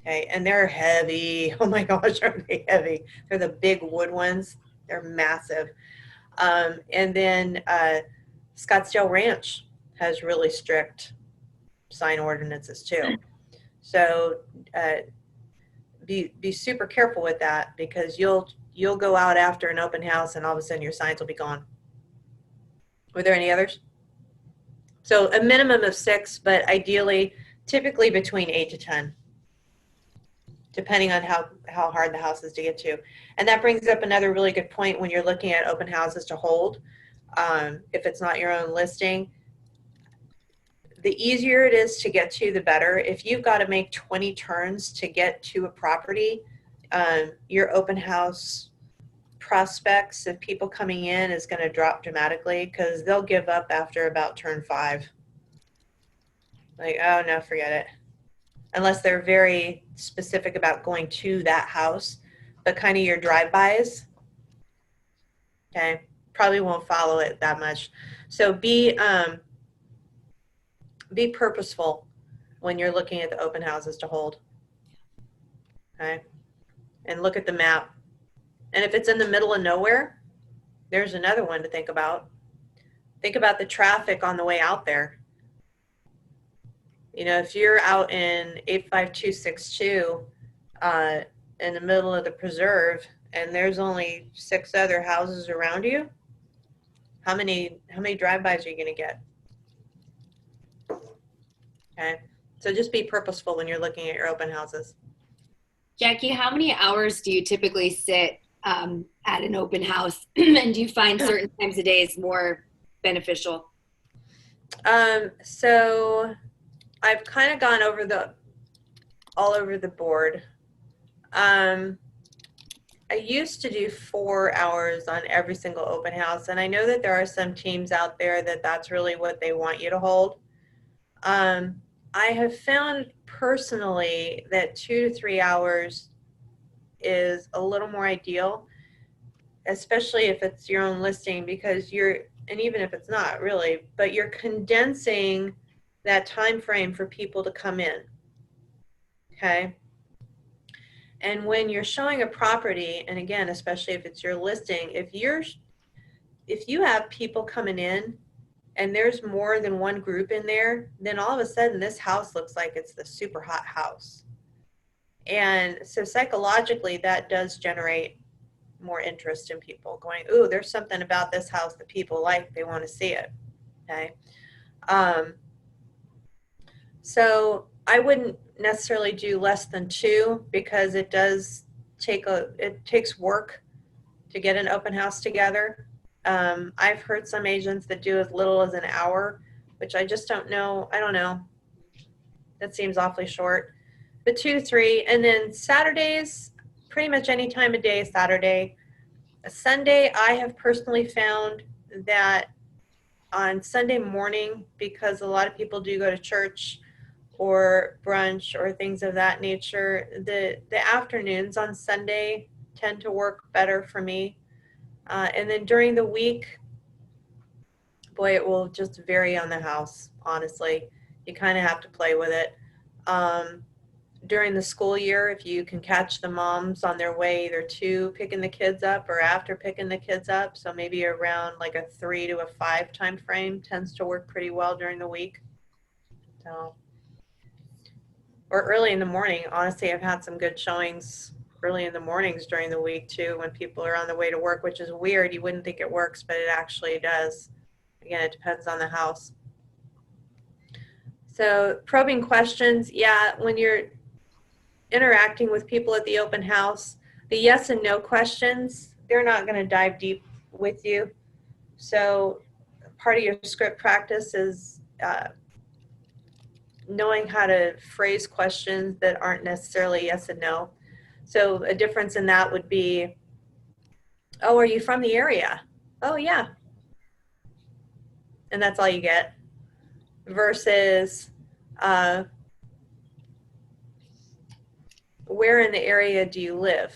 Okay, and they're heavy. Oh my gosh, are they heavy? They're the big wood ones. They're massive. And then Scottsdale Ranch has really strict sign ordinances too. So be super careful with that, because you'll go out after an open house and all of a sudden your signs will be gone. Were there any others? So a minimum of 6, but ideally, typically between 8 to 10. Depending on how hard the house is to get to. And that brings up another really good point when you're looking at open houses to hold. If it's not your own listing, the easier it is to get to, the better. If you've got to make 20 turns to get to a property, your open house prospects of people coming in is going to drop dramatically, because they'll give up after about turn 5. Like, oh no, forget it. Unless they're very specific about going to that house, but kind of your drive-bys, okay, probably won't follow it that much. So be purposeful when you're looking at the open houses to hold, okay, and look at the map. And if it's in the middle of nowhere, there's another one to think about. Think about the traffic on the way out there. You know, if you're out in 85262 in the middle of the preserve and there's only 6 other houses around you, how many drive-bys are you going to get? Okay, so just be purposeful when you're looking at your open houses. Jackie, how many hours do you typically sit at an open house? And do you find certain times of day is more beneficial? So I've kind of gone all over the board. I used to do 4 hours on every single open house, and I know that there are some teams out there that's really what they want you to hold. I have found personally that 2 to 3 hours is a little more ideal, especially if it's your own listing, because and even if it's not really, but you're condensing that time frame for people to come in, okay? And when you're showing a property, and again, especially if it's your listing, if you have people coming in and there's more than one group in there, then all of a sudden this house looks like it's the super hot house. And so psychologically, that does generate more interest in people going, ooh, there's something about this house that people like, they want to see it, okay? So I wouldn't necessarily do less than 2, because it takes work to get an open house together. I've heard some agents that do as little as an hour, which I just don't know. I don't know. That seems awfully short. But 2 to 3, and then Saturdays, pretty much any time of day is Saturday. A Sunday, I have personally found that on Sunday morning, because a lot of people do go to church or brunch or things of that nature, the afternoons on Sunday tend to work better for me. And then during the week, boy, it will just vary on the house, honestly. You kind of have to play with it. During the school year, if you can catch the moms on their way either to picking the kids up or after picking the kids up, so maybe around like a 3 to a 5 time frame tends to work pretty well during the week. So, or early in the morning. Honestly, I've had some good showings early in the mornings during the week too, when people are on the way to work, which is weird. You wouldn't think it works, but it actually does. Again, it depends on the house. So probing questions, yeah, when you're interacting with people at the open house, the yes and no questions, they're not going to dive deep with you. So part of your script practice is knowing how to phrase questions that aren't necessarily yes and no. So a difference in that would be, oh, are you from the area? Oh, yeah. And that's all you get. Versus, where in the area do you live?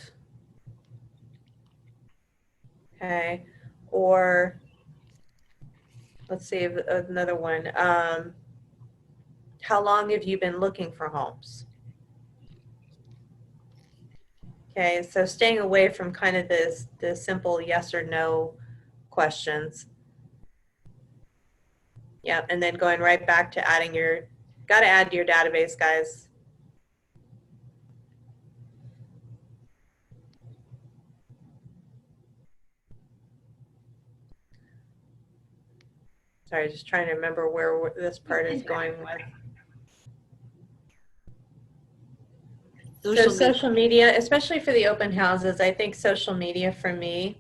Okay. Or let's see another one. How long have you been looking for homes? Okay, so staying away from kind of the simple yes or no questions. Yeah, and then going right back to adding got to add to your database, guys. Sorry, just trying to remember where this part is going with. So social media, especially for the open houses, I think social media for me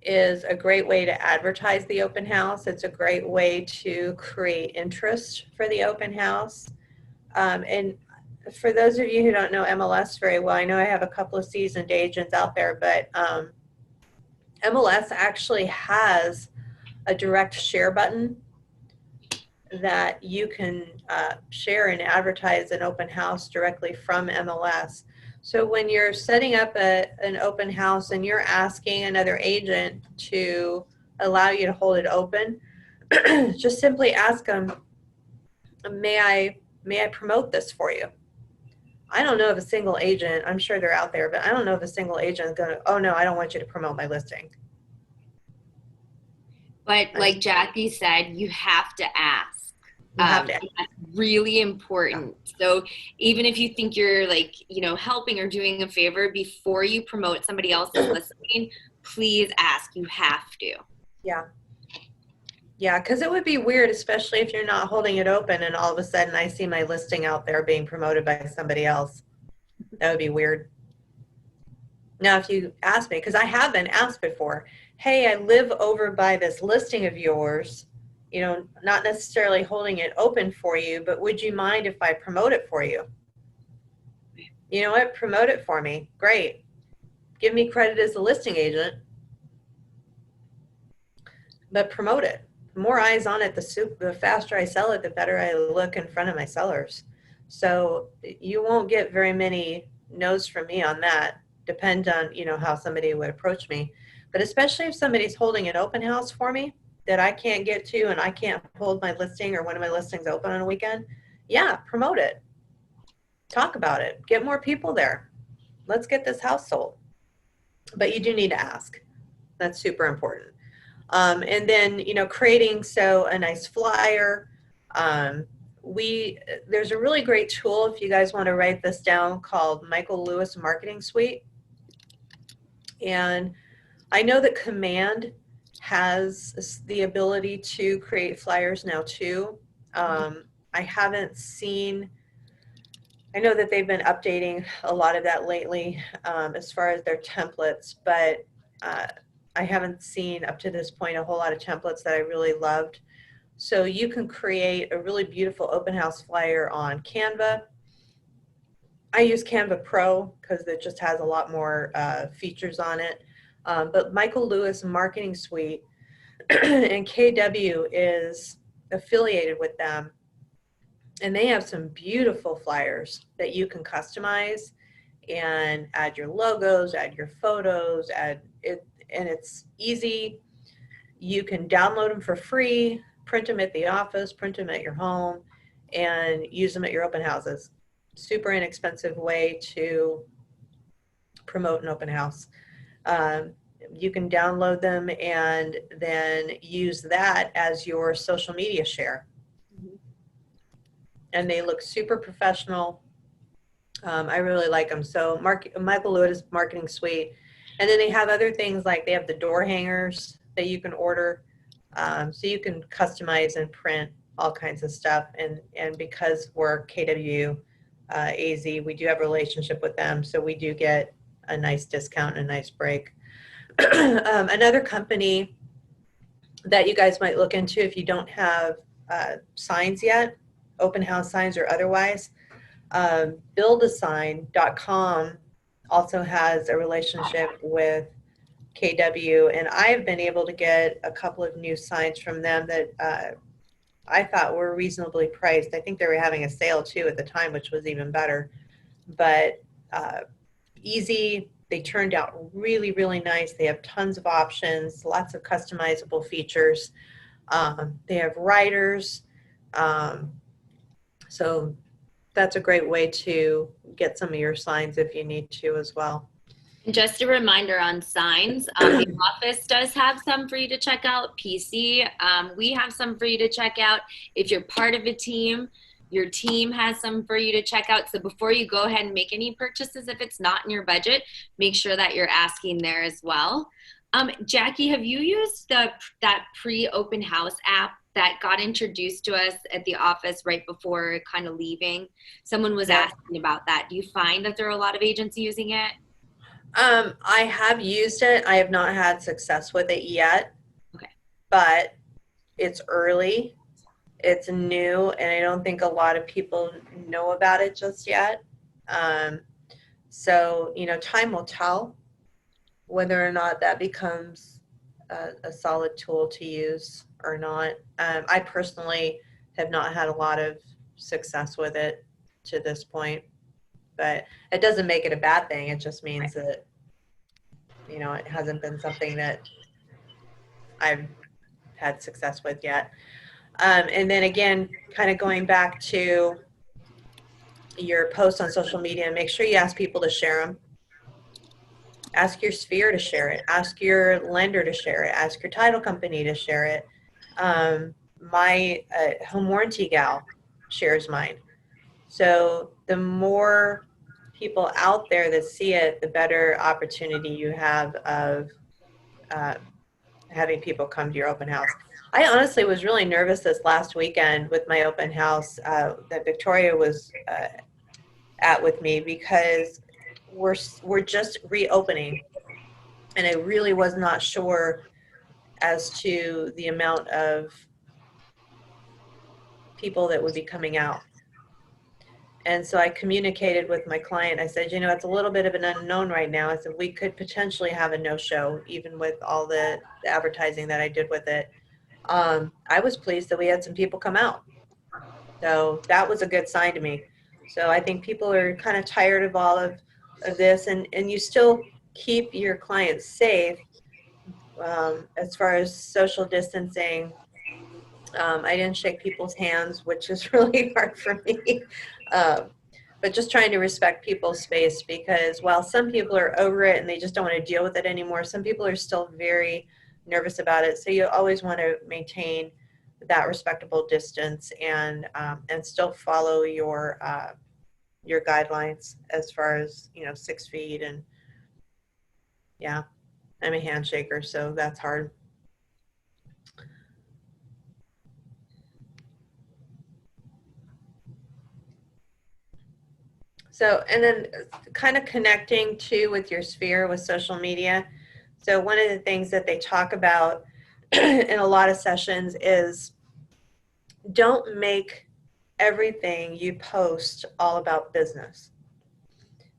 is a great way to advertise the open house. It's a great way to create interest for the open house. And for those of you who don't know MLS very well, I know I have a couple of seasoned agents out there, but MLS actually has a direct share button that you can share and advertise an open house directly from MLS. So when you're setting up an open house and you're asking another agent to allow you to hold it open, just simply ask them, may I promote this for you? I don't know of a single agent, I'm sure they're out there, but I don't know of a single agent is going to, oh no, I don't want you to promote my listing. But like Jacque said, you have to ask. That's really important. Yeah. So even if you think you're like, helping or doing a favor, before you promote somebody else's listing, please ask. You have to. Yeah. Yeah, because it would be weird, especially if you're not holding it open and all of a sudden I see my listing out there being promoted by somebody else. That would be weird. Now, if you ask me, because I have been asked before, hey, I live over by this listing of yours, not necessarily holding it open for you, but would you mind if I promote it for you? You know what? Promote it for me. Great. Give me credit as a listing agent, but promote it. The more eyes on it, the faster I sell it, the better I look in front of my sellers. So you won't get very many no's from me on that. Depend on, how somebody would approach me. But especially if somebody's holding an open house for me that I can't get to and I can't hold my listing or one of my listings open on a weekend, yeah, promote it. Talk about it. Get more people there. Let's get this house sold. But you do need to ask. That's super important. And then, creating a nice flyer. There's a really great tool, if you guys want to write this down, called Michael Lewis Marketing Suite. And I know that Command has the ability to create flyers now too. I haven't seen, I know that they've been updating a lot of that lately as far as their templates, but I haven't seen up to this point a whole lot of templates that I really loved. So you can create a really beautiful open house flyer on Canva. I use Canva Pro because it just has a lot more features on it. But Michael Lewis Marketing Suite and KW is affiliated with them. And they have some beautiful flyers that you can customize and add your logos, add your photos, add it, and it's easy. You can download them for free, print them at the office, print them at your home, and use them at your open houses. Super inexpensive way to promote an open house. You can download them and then use that as your social media share. And they look super professional. I really like them. So Michael Lewis Marketing Suite. And then they have other things like they have the door hangers that you can order. So you can customize and print all kinds of stuff. And because we're KW AZ, we do have a relationship with them. So we do get a nice discount and a nice break. Another company that you guys might look into if you don't have signs yet, open house signs or otherwise, buildasign.com also has a relationship with KW, and I've been able to get a couple of new signs from them that I thought were reasonably priced. I think they were having a sale too at the time, which was even better. But easy, they turned out really, really nice. They have tons of options, lots of customizable features. They have writers. So that's a great way to get some of your signs if you need to as well. And just a reminder on signs, the office does have some for you to check out. PC, we have some for you to check out. If you're part of a team, your team has some for you to check out. So before you go ahead and make any purchases, if it's not in your budget, make sure that you're asking there as well. Jacque, have you used that pre-open house app that got introduced to us at the office right before kind of leaving? Someone was asking about that. Do you find that there are a lot of agents using it? I have used it. I have not had success with it yet. Okay. But it's early, it's new, and I don't think a lot of people know about it just yet. So, you know, time will tell whether or not that becomes a solid tool to use or not. I personally have not had a lot of success with it to this point. But it doesn't make it a bad thing. It just means that, you know, it hasn't been something that I've had success with yet. And then again, kind of going back to your posts on social media, make sure you ask people to share them. Ask your sphere to share it. Ask your lender to share it. Ask your title company to share it. My home warranty gal shares mine. So the more people out there that see it, the better opportunity you have of having people come to your open house. I honestly was really nervous this last weekend with my open house that Victoria was at with me, because we're just reopening, and I really was not sure as to the amount of people that would be coming out. And so I communicated with my client. I said, you know, it's a little bit of an unknown right now. I said, we could potentially have a no-show, even with all the advertising that I did with it. I was pleased that we had some people come out. So that was a good sign to me. So I think people are kind of tired of all of this, and you still keep your clients safe as far as social distancing. I didn't shake people's hands, which is really hard for me. But just trying to respect people's space, because while some people are over it and they just don't want to deal with it anymore, some people are still very nervous about it. So you always want to maintain that respectable distance and still follow your guidelines as far as, you know, 6 feet. And yeah, I'm a handshaker, so that's hard. So, and then kind of connecting too with your sphere with social media. So one of the things that they talk about in a lot of sessions is don't make everything you post all about business.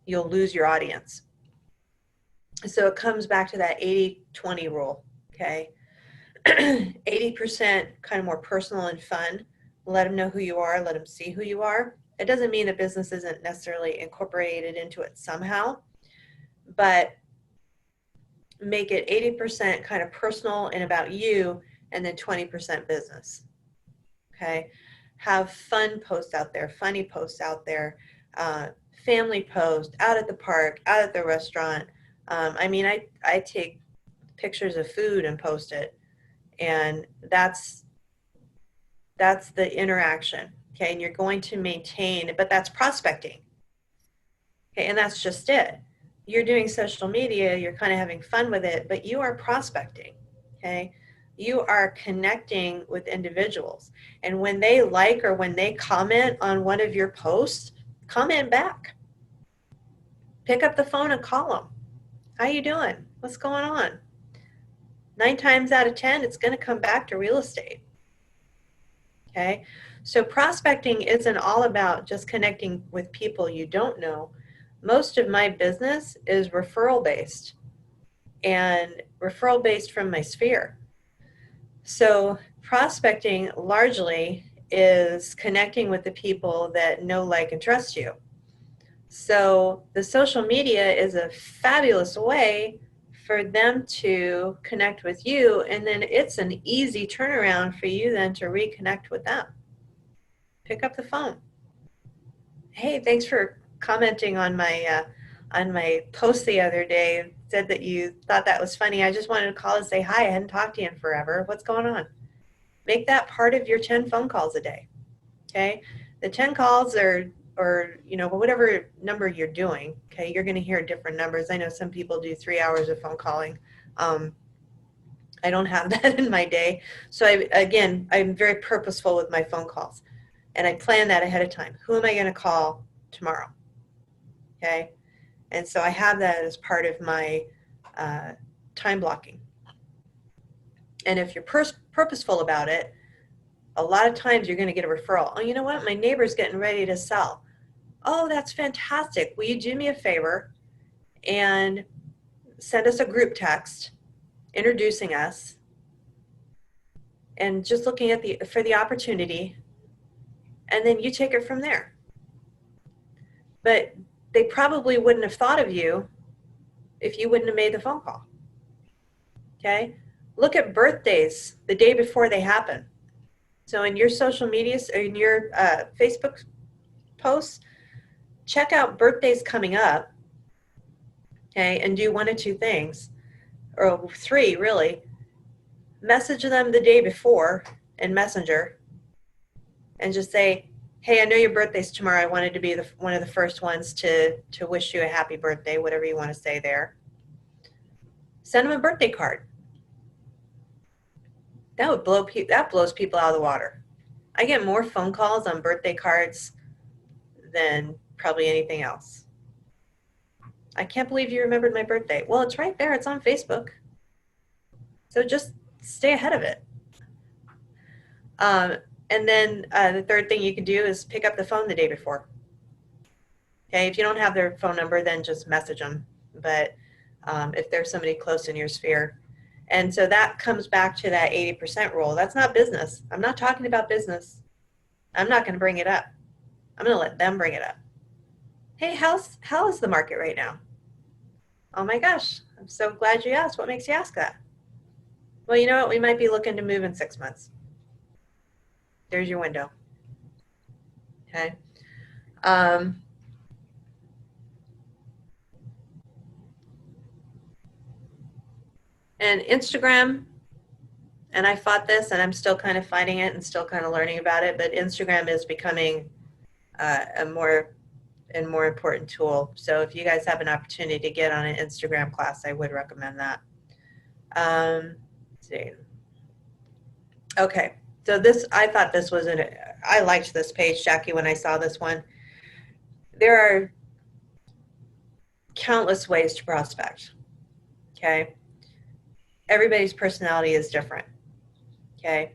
You'll lose your audience. So it comes back to that 80-20 rule, okay? 80% kind of more personal and fun. Let them know who you are, let them see who you are. It doesn't mean that business isn't necessarily incorporated into it somehow, but make it 80% kind of personal and about you, and then 20% business. Okay? Have fun posts out there, funny posts out there, family posts, out at the park, out at the restaurant. I mean, I take pictures of food and post it, and that's the interaction. Okay, and you're going to maintain, but that's prospecting. Okay, and that's just it. You're doing social media, you're kind of having fun with it, but you are prospecting. Okay, you are connecting with individuals, and when they like or when they comment on one of your posts, comment back. Pick up the phone and call them. How you doing? What's going on? 9 times out of 10, it's going to come back to real estate. Okay, so prospecting isn't all about just connecting with people you don't know. Most of my business is referral based, and referral based from my sphere. So prospecting largely is connecting with the people that know, like, and trust you. So the social media is a fabulous way for them to connect with you, and then it's an easy turnaround for you then to reconnect with them. Pick up the phone. Hey, thanks for commenting on my post the other day. Said that you thought that was funny. I just wanted to call and say hi. I hadn't talked to you in forever. What's going on? Make that part of your 10 phone calls a day. Okay, the 10 calls or whatever number you're doing. Okay, you're going to hear different numbers. I know some people do 3 hours of phone calling. I don't have that in my day. So I'm very purposeful with my phone calls, and I plan that ahead of time. Who am I going to call tomorrow? Okay, and so I have that as part of my time blocking. And if you're purposeful about it, a lot of times you're going to get a referral. Oh, you know what? My neighbor's getting ready to sell. Oh, that's fantastic. Will you do me a favor and send us a group text introducing us and just looking at for the opportunity, and then you take it from there. But they probably wouldn't have thought of you if you wouldn't have made the phone call. Okay? Look at birthdays the day before they happen. So in your social media, or in your Facebook posts, check out birthdays coming up, okay, and do one of two things, or three really. Message them the day before in Messenger and just say, hey, I know your birthday's tomorrow. I wanted to be one of the first ones to wish you a happy birthday, whatever you want to say there. Send them a birthday card. That blows people out of the water. I get more phone calls on birthday cards than probably anything else. I can't believe you remembered my birthday. Well, it's right there. It's on Facebook. So just stay ahead of it. And then the third thing you can do is pick up the phone the day before. Okay, if you don't have their phone number, then just message them. But if there's somebody close in your sphere. And so that comes back to that 80% rule. That's not business. I'm not talking about business. I'm not going to bring it up. I'm going to let them bring it up. Hey, how is the market right now? Oh my gosh, I'm so glad you asked. What makes you ask that? Well, you know what? We might be looking to move in 6 months. There's your window. Okay. And Instagram, and I fought this, and I'm still kind of fighting it and still kind of learning about it, but Instagram is becoming a more important tool. So if you guys have an opportunity to get on an Instagram class, I would recommend that. Let's see. Okay, so I thought this was I liked this page, Jackie, when I saw this one. There are countless ways to prospect, okay? Everybody's personality is different, okay?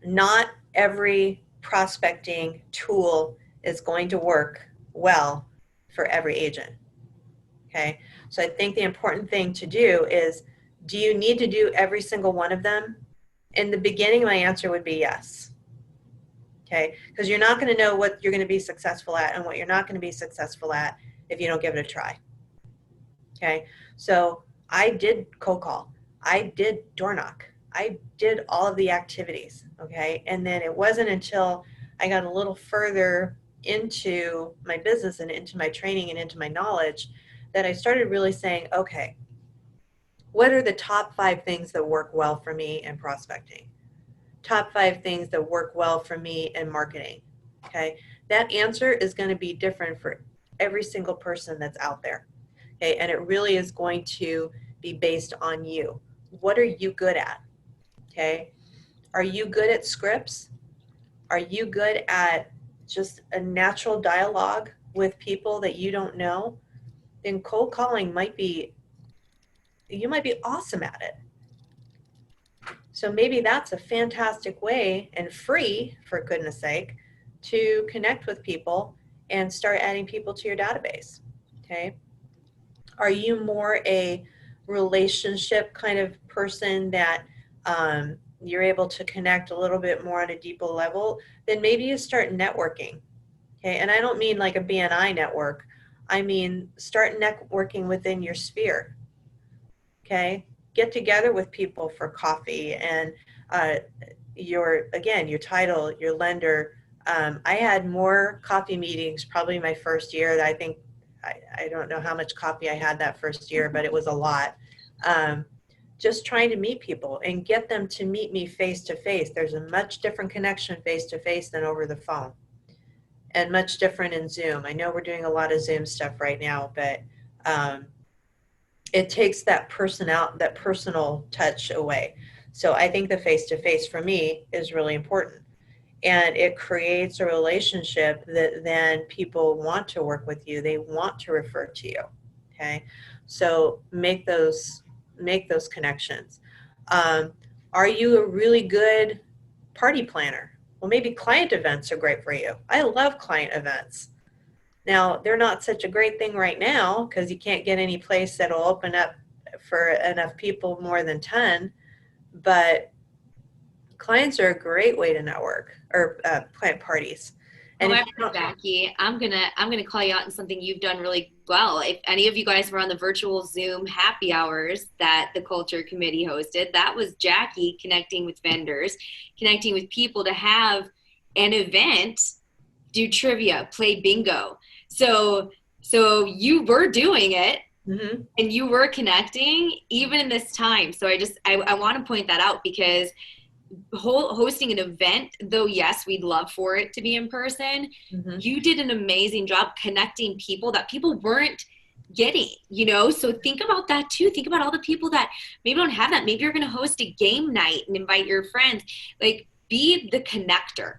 Not every prospecting tool is going to work well for every agent, okay? So I think the important thing to do is, do you need to do every single one of them? In the beginning, my answer would be yes, okay? Because you're not going to know what you're going to be successful at and what you're not going to be successful at if you don't give it a try, okay? So I did cold call. I did door knock. I did all of the activities, okay? And then it wasn't until I got a little further into my business and into my training and into my knowledge that I started really saying, okay, what are the top 5 things that work well for me in prospecting? Top 5 things that work well for me in marketing, okay? That answer is going to be different for every single person that's out there, okay? And it really is going to be based on you. What are you good at, okay? Are you good at scripts? Are you good at just a natural dialogue with people that you don't know? Then cold calling you might be awesome at it. So maybe that's a fantastic way, and free, for goodness sake, to connect with people and start adding people to your database. Okay. Are you more a relationship kind of person that you're able to connect a little bit more on a deeper level? Then maybe you start networking. Okay. And I don't mean like a BNI network. I mean, start networking within your sphere. Okay. Get together with people for coffee and your title, your lender. I had more coffee meetings probably my first year. That I don't know how much coffee I had that first year, but it was a lot. Just trying to meet people and get them to meet me face to face. There's a much different connection face to face than over the phone, and much different in Zoom. I know we're doing a lot of Zoom stuff right now, but it takes that personal touch away. So I think the face-to-face for me is really important, and it creates a relationship that then people want to work with you. They want to refer to you. Okay. So make those connections. Are you a really good party planner? Well, maybe client events are great for you. I love client events. Now, they're not such a great thing right now because you can't get any place that'll open up for enough people more than 10, but clients are a great way to network, or client parties. And however, Jacque, I'm gonna call you out on something you've done really well. If any of you guys were on the virtual Zoom happy hours that the Culture Committee hosted, that was Jacque connecting with vendors, connecting with people to have an event, do trivia, play bingo. So you were doing it, mm-hmm. and you were connecting even in this time. So I want to point that out, because hosting an event, though, yes, we'd love for it to be in person, mm-hmm. you did an amazing job connecting people that people weren't getting, so think about that too. Think about all the people that maybe don't have that. Maybe you're going to host a game night and invite your friends. Like, be the connector.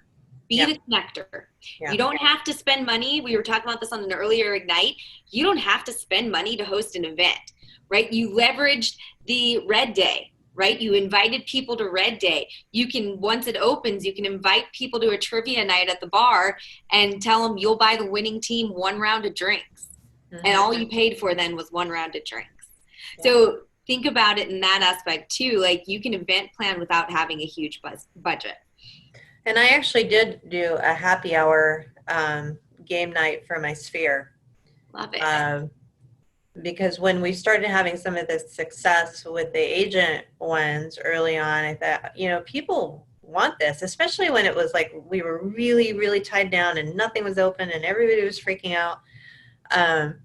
Be the connector. Yeah. You don't have to spend money. We were talking about this on an earlier Ignite. You don't have to spend money to host an event, right? You leveraged the Red Day, right? You invited people to Red Day. You can, once it opens, you can invite people to a trivia night at the bar and tell them you'll buy the winning team 1 round of drinks. Mm-hmm. And all you paid for then was 1 round of drinks. Yeah. So think about it in that aspect too. Like, you can event plan without having a huge budget. And I actually did do a happy hour game night for my sphere. Love it. Because when we started having some of the success with the agent ones early on, I thought, people want this, especially when it was like we were really, really tied down and nothing was open and everybody was freaking out. I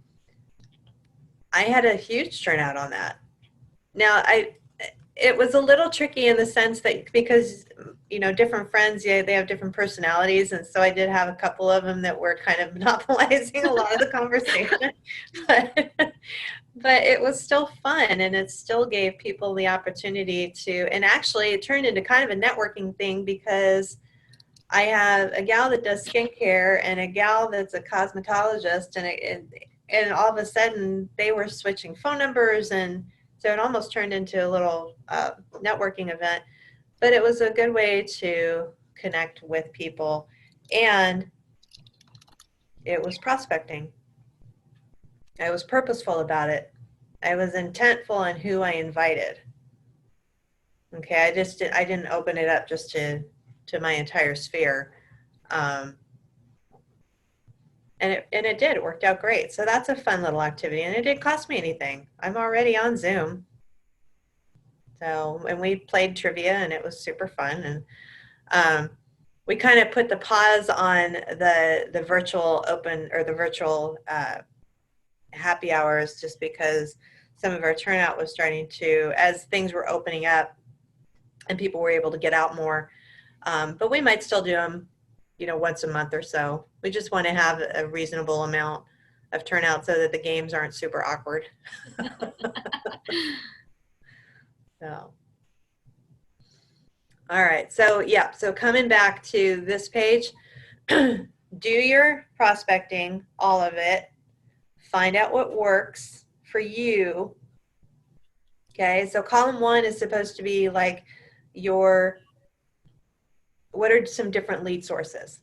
had a huge turnout on that. Now, it was a little tricky in the sense that because, different friends, they have different personalities. And so I did have a couple of them that were kind of monopolizing a lot of the conversation. But it was still fun, and it still gave people the opportunity to, and actually it turned into kind of a networking thing, because I have a gal that does skincare and a gal that's a cosmetologist, and all of a sudden they were switching phone numbers, and so it almost turned into a little networking event. But it was a good way to connect with people, and it was prospecting. I was purposeful about it. I was intentful in who I invited. Okay, I didn't open it up just to my entire sphere, and it did. It worked out great. So that's a fun little activity, and it didn't cost me anything. I'm already on Zoom. So, and we played trivia, and it was super fun. And we kind of put the pause on the virtual open, or the virtual happy hours, just because some of our turnout was starting to, as things were opening up and people were able to get out more. But we might still do them, once a month or so. We just want to have a reasonable amount of turnout so that the games aren't super awkward. So, all right. So coming back to this page, do your prospecting, all of it. Find out what works for you. Okay. So column 1 is supposed to be like what are some different lead sources?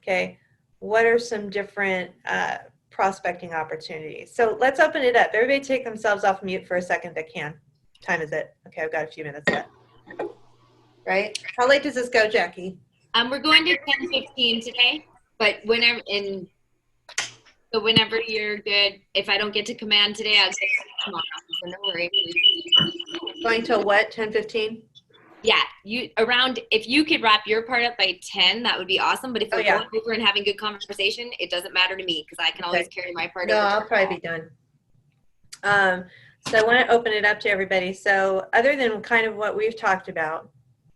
Okay. What are some different prospecting opportunities? So let's open it up. Everybody take themselves off mute for a second that can. Time is it? Okay, I've got a few minutes yet. Right? How late does this go, Jackie? We're going to 10:15 today, but whenever you're good. If I don't get to command today, I'll get to tomorrow. So no worry. Going to what? 10:15? Yeah, if you could wrap your part up by 10, that would be awesome. But if we're going over and having good conversation, it doesn't matter to me because I can always carry my part over. No, I'll probably be done. So I want to open it up to everybody. So other than kind of what we've talked about,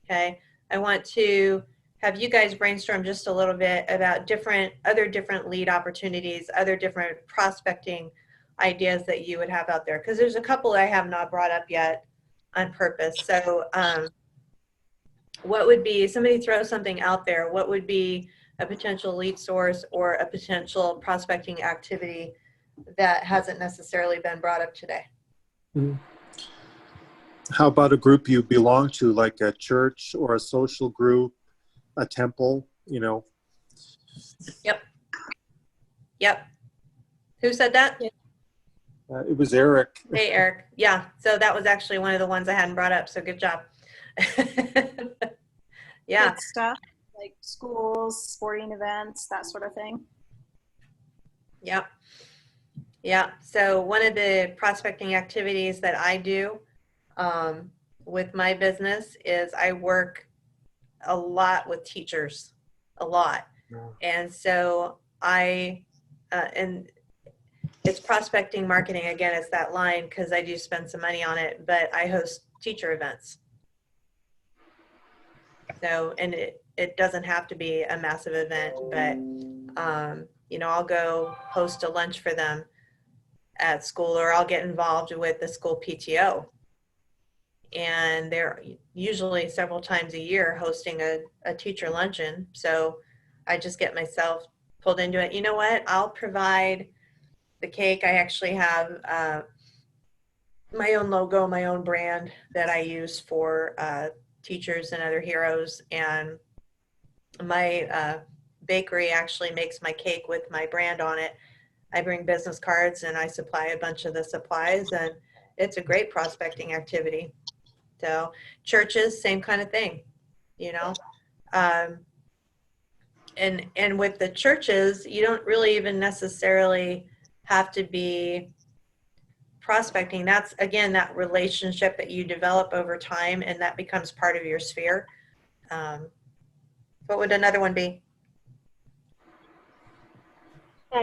okay, I want to have you guys brainstorm just a little bit about other different lead opportunities, other different prospecting ideas that you would have out there. Because there's a couple I have not brought up yet on purpose. So what would be, somebody throw something out there, what would be a potential lead source or a potential prospecting activity that hasn't necessarily been brought up today? How about a group you belong to, like a church or a social group, a temple, you know? Yep. Who said that? It was Eric. Hey, Eric. Yeah, so that was actually one of the ones I hadn't brought up, so good job. Yeah. Good stuff like schools, sporting events, that sort of thing. Yep. Yeah. So one of the prospecting activities that I do with my business is I work a lot with teachers, a lot. And so and it's prospecting marketing, again, it's that line because I do spend some money on it, but I host teacher events. So, and it doesn't have to be a massive event, but, you know, I'll go host a lunch for them at school, or I'll get involved with the school PTO. And they're usually several times a year hosting a teacher luncheon. So I just get myself pulled into it. You know what? I'll provide the cake. I actually have my own logo, my own brand that I use for teachers and other heroes. And my bakery actually makes my cake with my brand on it. I bring business cards and I supply a bunch of the supplies, and it's a great prospecting activity. So churches, same kind of thing, you know. And with the churches, you don't really even necessarily have to be prospecting. That's, again, that relationship that you develop over time, and that becomes part of your sphere. What would another one be?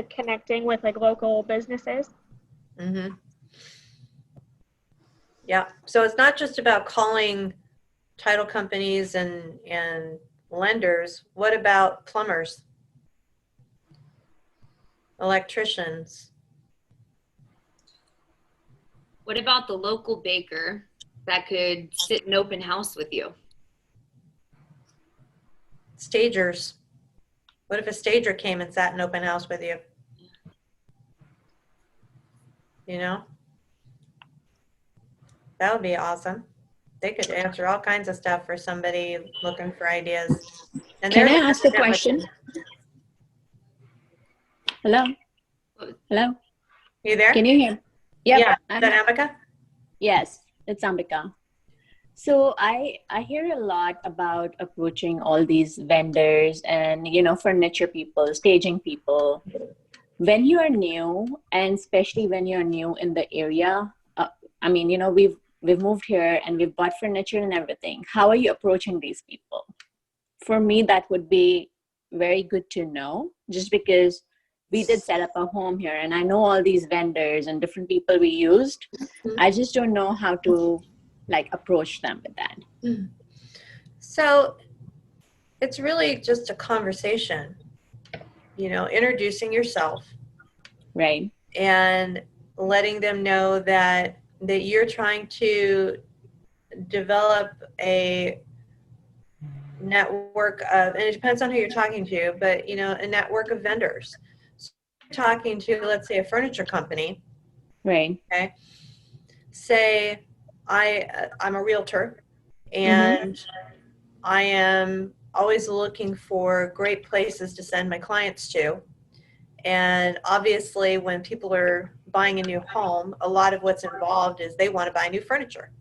Connecting with like local businesses. Mm-hmm. Yeah. So it's not just about calling title companies and lenders. What about plumbers, electricians? What about the local baker that could sit in open house with you? Stagers. What if a stager came and sat in open house with you? You know? That would be awesome. They could answer all kinds of stuff for somebody looking for ideas. And Can I ask a question? Hello? Hello? You there? Can you hear? Yep. Yeah. Is that Ambika? Yes, it's Ambika. So I hear a lot about approaching all these vendors and, you know, furniture people, staging people. When you are new, and especially when you're new in the area, I mean, you know, we've moved here and we've bought furniture and everything. How are you approaching these people? For me, that would be very good to know, just because we did set up a home here and I know all these vendors and different people we used. I just don't know how to like approach them with that. So it's really just a conversation, you know, introducing yourself. Right. And letting them know that you're trying to develop a network of, and it depends on who you're talking to, but, you know, a network of vendors. So you're talking to, let's say, a furniture company. Right. Okay. Say, I'm a realtor and I am always looking for great places to send my clients to. And obviously, when people are buying a new home, a lot of what's involved is they want to buy new furniture.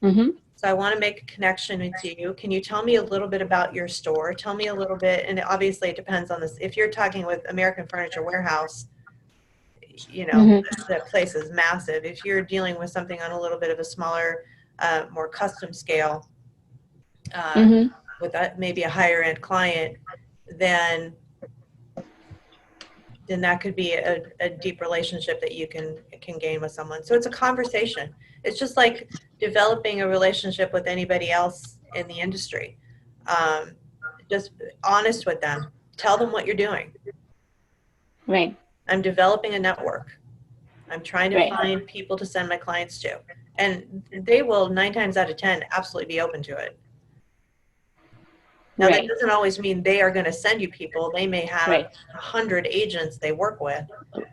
So I want to make a connection with you. Can you tell me a little bit about your store? Tell me a little bit, and obviously it depends on this. If you're talking with American Furniture Warehouse, you know, that place is massive. If you're dealing with something on a little bit of a smaller, more custom scale, with maybe a higher end client, then that could be a deep relationship that you can gain with someone. So it's a conversation. It's just like developing a relationship with anybody else in the industry. Just honest with them. Tell them what you're doing. Right. I'm developing a network. I'm trying to find people to send my clients to. And they will 9 times out of 10 absolutely be open to it. Now, that doesn't always mean they are going to send you people. They may have 100 agents they work with.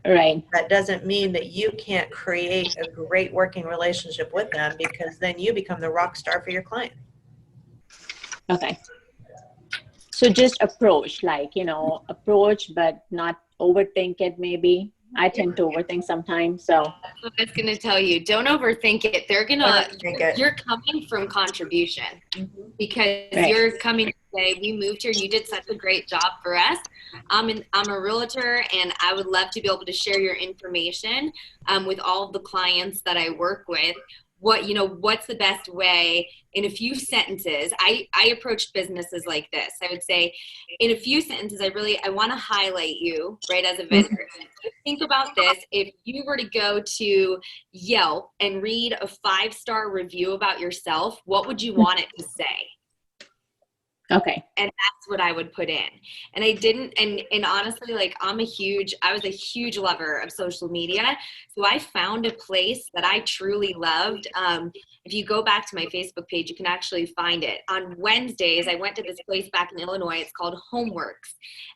That doesn't mean that you can't create a great working relationship with them, because then you become the rock star for your client. Okay. So just approach, like, you know, approach, but not overthink it maybe. I tend to overthink sometimes, so. I was going to tell you, don't overthink it. They're going to, you're coming from contribution, because you're coming to say, we moved here, you did such a great job for us. I'm a realtor, and I would love to be able to share your information with all of the clients that I work with. What's the best way in a few sentences? I approach businesses like this. I would say in a few sentences, I want to highlight you, right, as a vendor. Think about this. If you were to go to Yelp and read a 5-star review about yourself, what would you want it to say? Okay. And that's what I would put in. And I didn't, and honestly, like, I was a huge lover of social media. So I found a place that I truly loved. If you go back to my Facebook page, you can actually find it. On Wednesdays, I went to this place back in Illinois. It's called Homeworks.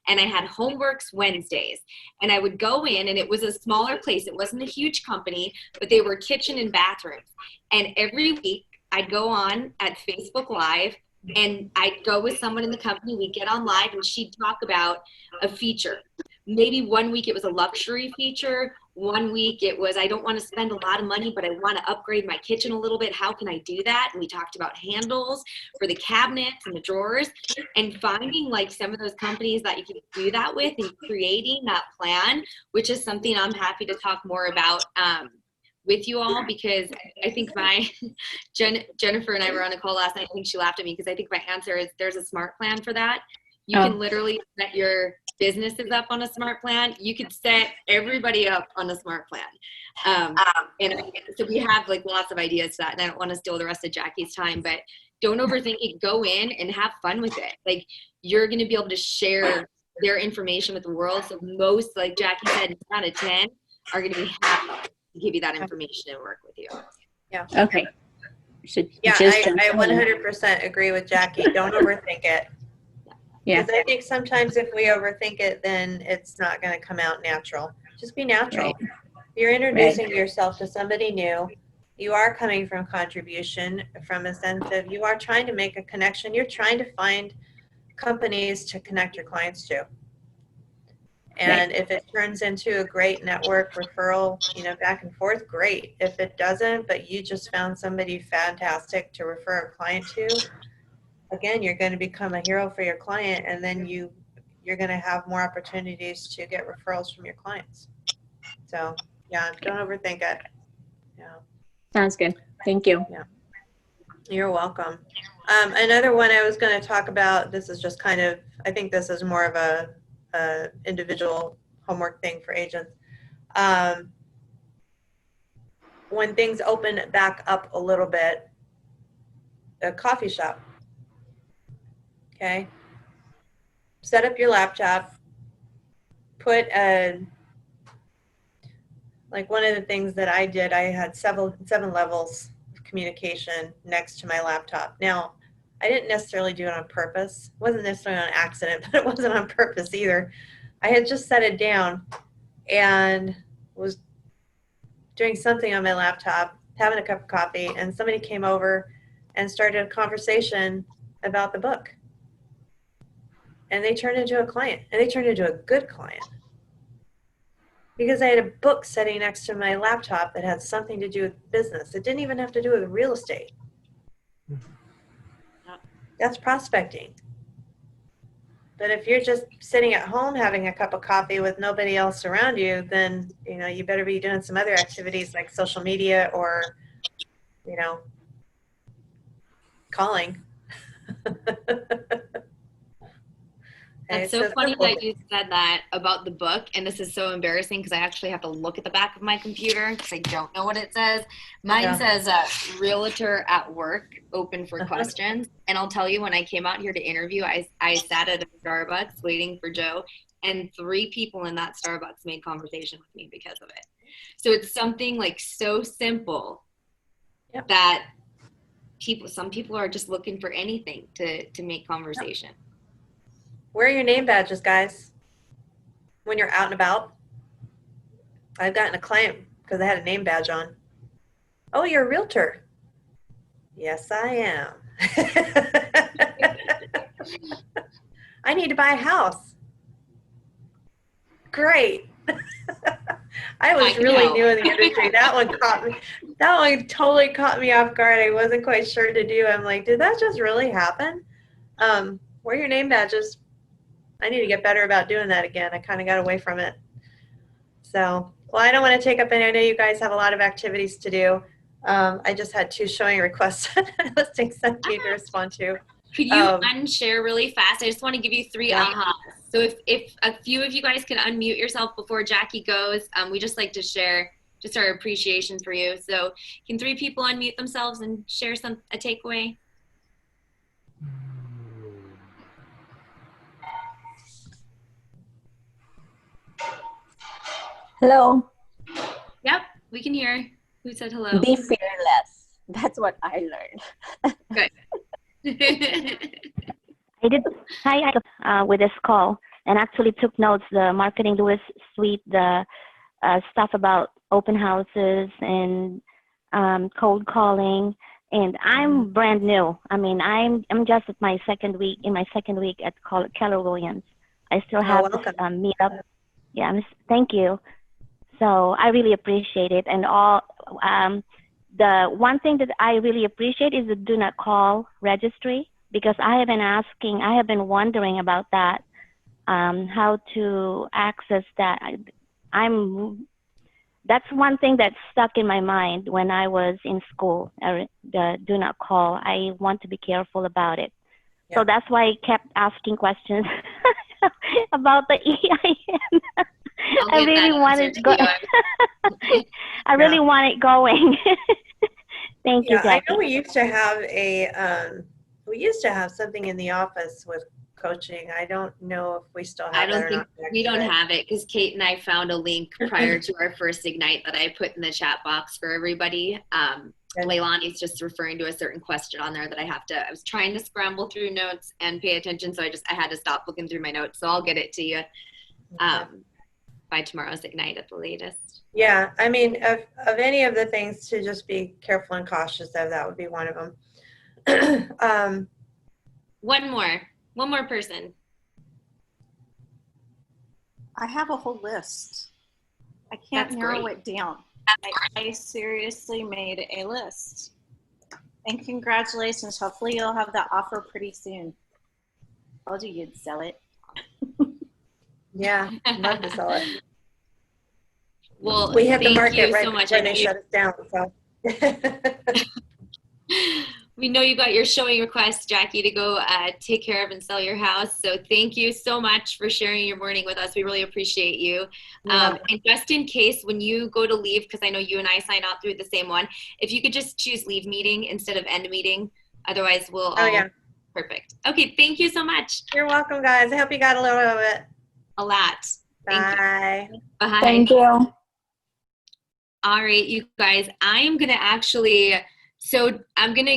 And I had Homeworks Wednesdays. And I would go in, and it was a smaller place. It wasn't a huge company, but they were kitchen and bathrooms. And every week I'd go on at Facebook Live, and I'd go with someone in the company. We'd get on live, and she'd talk about a feature. Maybe one week it was a luxury feature. One week it was, I don't want to spend a lot of money, but I want to upgrade my kitchen a little bit. How can I do that? And we talked about handles for the cabinets and the drawers, and finding like some of those companies that you can do that with, and creating that plan, which is something I'm happy to talk more about with you all, because I think Jennifer and I were on a call last night. I think she laughed at me because I think my answer is there's a smart plan for that. You can literally set your businesses up on a smart plan. You could set everybody up on a smart plan. And so we have like lots of ideas to that, and I don't want to steal the rest of Jackie's time, but don't overthink it. Go in and have fun with it. Like, you're going to be able to share their information with the world. So most, like Jackie said, 9 out of 10 are going to be happy to give you that information and work with you. Yeah. Okay. So I 100% agree with Jackie. Don't overthink it. Yeah. Because I think sometimes if we overthink it, then it's not going to come out natural. Just be natural. You're introducing yourself to somebody new. You are coming from contribution, from a sense of you are trying to make a connection. You're trying to find companies to connect your clients to. And if it turns into a great network referral, back and forth, great. If it doesn't, but you just found somebody fantastic to refer a client to, again, you're going to become a hero for your client, and then you're going to have more opportunities to get referrals from your clients. So, yeah, don't overthink it. Yeah. Sounds good. Thank you. Yeah. You're welcome. Another one I was going to talk about, this is just kind of, I think this is more of a individual homework thing for agents. When things open back up a little bit, a coffee shop. Okay. Set up your laptop. Put like one of the things that I did, I had 7 levels of communication next to my laptop. Now, I didn't necessarily do it on purpose. It wasn't necessarily on accident, but it wasn't on purpose either. I had just set it down and was doing something on my laptop, having a cup of coffee, and somebody came over and started a conversation about the book. And they turned into a client, and they turned into a good client. Because I had a book sitting next to my laptop that had something to do with business. It didn't even have to do with real estate. That's prospecting. But if you're just sitting at home having a cup of coffee with nobody else around you, then, you know, you better be doing some other activities like social media or, you know, calling. That's so funny that you said that about the book, and this is so embarrassing because I actually have to look at the back of my computer because I don't know what it says. Mine says realtor at work, open for questions. And I'll tell you, when I came out here to interview, I sat at a Starbucks waiting for Joe, and 3 people in that Starbucks made conversation with me because of it. So it's something like so simple that some people are just looking for anything to make conversation. Wear your name badges, guys, when you're out and about. I've gotten a client because I had a name badge on. Oh, you're a realtor. Yes, I am. I need to buy a house. Great. I was really new in the industry. That one caught me. That one totally caught me off guard. I wasn't quite sure to do. I'm like, did that just really happen? Wear your name badges. I need to get better about doing that again. I kind of got away from it. So, well, I don't want to take up any. I know you guys have a lot of activities to do. I just had 2 showing requests listings that you need to respond to. Could you unshare really fast? I just want to give you 3 ahas. So if a few of you guys can unmute yourself before Jackie goes, we just like to share just our appreciation for you. So can 3 people unmute themselves and share a takeaway? Hello. Yep, we can hear. Who said hello? Be fearless. That's what I learned. Good. I did with this call and actually took notes, the marketing Lewis suite, the stuff about open houses and cold calling. And I'm brand new. I mean, I'm just at my second week at Keller Williams. I still have this meetup. Yeah, thank you. So I really appreciate it. And the one thing that I really appreciate is the do not call registry, because I have been wondering about that, how to access that. That's one thing that stuck in my mind when I was in school, the do not call. I want to be careful about it. Yeah. So that's why I kept asking questions about the EIN. I really want it I really want it going. Thank you, Jackie. I know we used to have something in the office with coaching. I don't know if we still have it. I don't think we don't have it, because Kate and I found a link prior to our first Ignite that I put in the chat box for everybody. Leilani's just referring to a certain question on there that I was trying to scramble through notes and pay attention, so I had to stop looking through my notes. So I'll get it to you by tomorrow's Ignite at the latest. Yeah, I mean, of any of the things to just be careful and cautious of, that would be one of them. One more person. I have a whole list. I can't narrow it down. I seriously made a list. And congratulations. Hopefully you'll have that offer pretty soon. I told you you'd sell it. Yeah, I'd love to sell it. Well, we have the market right so much before they shut us down. So. We know you got your showing request, Jackie, to go take care of and sell your house. So thank you so much for sharing your morning with us. We really appreciate you. And just in case when you go to leave, because I know you and I signed out through the same one, if you could just choose leave meeting instead of end meeting. Otherwise, we'll all perfect. Okay, thank you so much. You're welcome, guys. I hope you got a little of it. A lot. Bye. Bye. Thank you. All right, you guys, I'm going to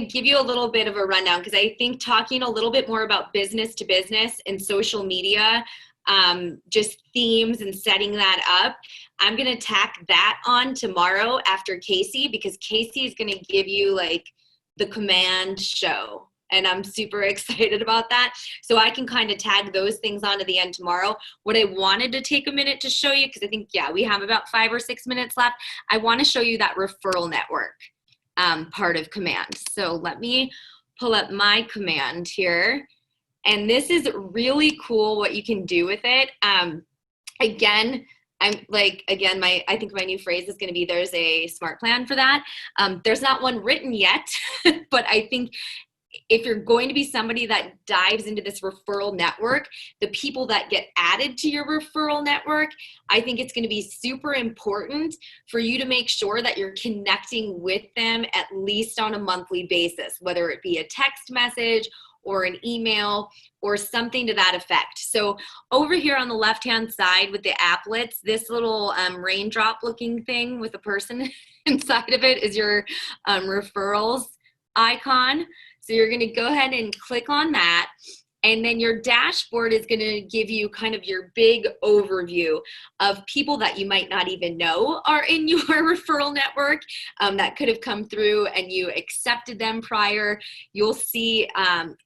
give you a little bit of a rundown, because I think talking a little bit more about business to business and social media, just themes and setting that up, I'm going to tack that on tomorrow after Casey, because Casey is going to give you like the command show. And I'm super excited about that. So I can kind of tag those things on to the end tomorrow. What I wanted to take a minute to show you, because I think, yeah, we have about 5 or 6 minutes left. I want to show you that referral network part of command. So let me pull up my command here. And this is really cool what you can do with it. Again, I think my new phrase is going to be, there's a smart plan for that. There's not one written yet, but I think if you're going to be somebody that dives into this referral network, the people that get added to your referral network, I think it's going to be super important for you to make sure that you're connecting with them at least on a monthly basis, whether it be a text message or an email or something to that effect. So over here on the left-hand side with the applets, this little raindrop looking thing with a person inside of it is your referrals icon. So you're going to go ahead and click on that. And then your dashboard is going to give you kind of your big overview of people that you might not even know are in your referral network that could have come through and you accepted them prior. You'll see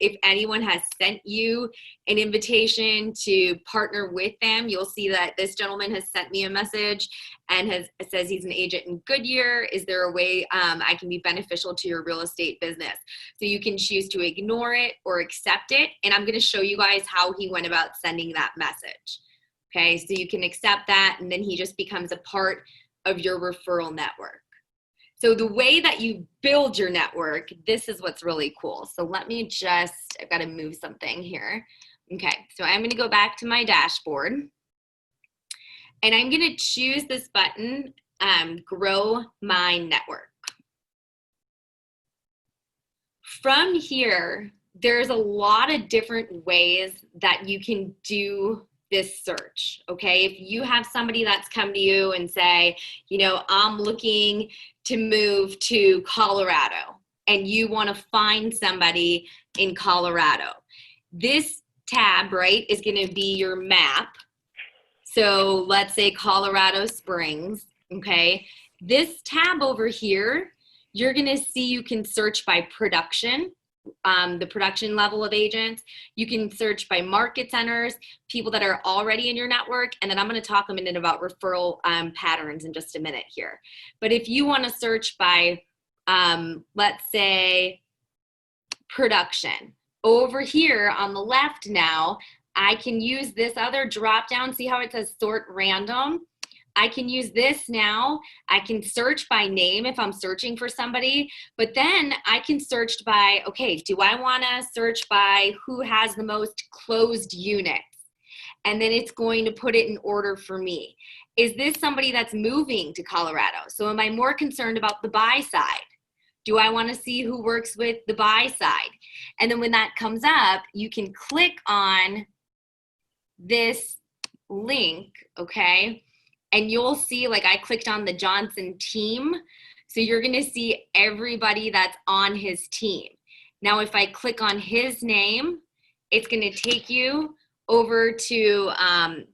if anyone has sent you an invitation to partner with them. You'll see that this gentleman has sent me a message and says he's an agent in Goodyear. Is there a way I can be beneficial to your real estate business? So you can choose to ignore it or accept it. And I'm going to show you guys how he went about sending that message. Okay, so you can accept that and then he just becomes a part of your referral network. So the way that you build your network, this is what's really cool. So let me I've got to move something here. Okay, so I'm going to go back to my dashboard. And I'm going to choose this button, Grow My Network. From here, there's a lot of different ways that you can do this search, okay? If you have somebody that's come to you and say, you know, I'm looking to move to Colorado, and you want to find somebody in Colorado, this tab, right, is going to be your map. So let's say Colorado Springs, okay? This tab over here, you're gonna see you can search by production, the production level of agents. You can search by market centers, people that are already in your network, and then I'm gonna talk a minute about referral patterns in just a minute here. But if you wanna search by, let's say, production, over here on the left now, I can use this other drop down. See how it says sort random? I can use this now. I can search by name if I'm searching for somebody, but then I can search by, okay, do I want to search by who has the most closed units? And then it's going to put it in order for me. Is this somebody that's moving to Colorado? So am I more concerned about the buy side? Do I want to see who works with the buy side? And then when that comes up, you can click on this link, okay? And you'll see, like I clicked on the Johnson team. So you're going to see everybody that's on his team. Now, if I click on his name, it's going to take you over to, I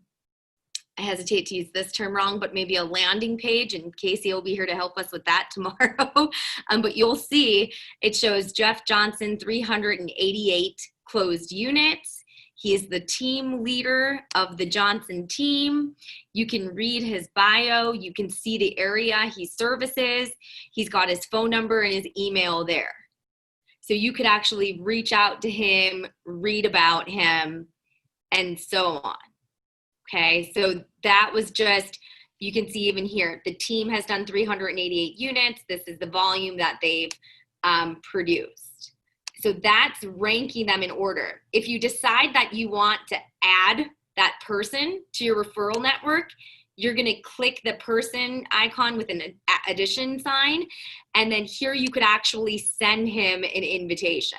hesitate to use this term wrong, but maybe a landing page, and Casey will be here to help us with that tomorrow. But you'll see it shows Jeff Johnson, 388 closed units. He is the team leader of the Johnson team. You can read his bio. You can see the area he services. He's got his phone number and his email there. So you could actually reach out to him, read about him, and so on. Okay, so that was just, you can see even here, the team has done 388 units. This is the volume that they've produced. So that's ranking them in order. If you decide that you want to add that person to your referral network, you're gonna click the person icon with an addition sign, and then here you could actually send him an invitation.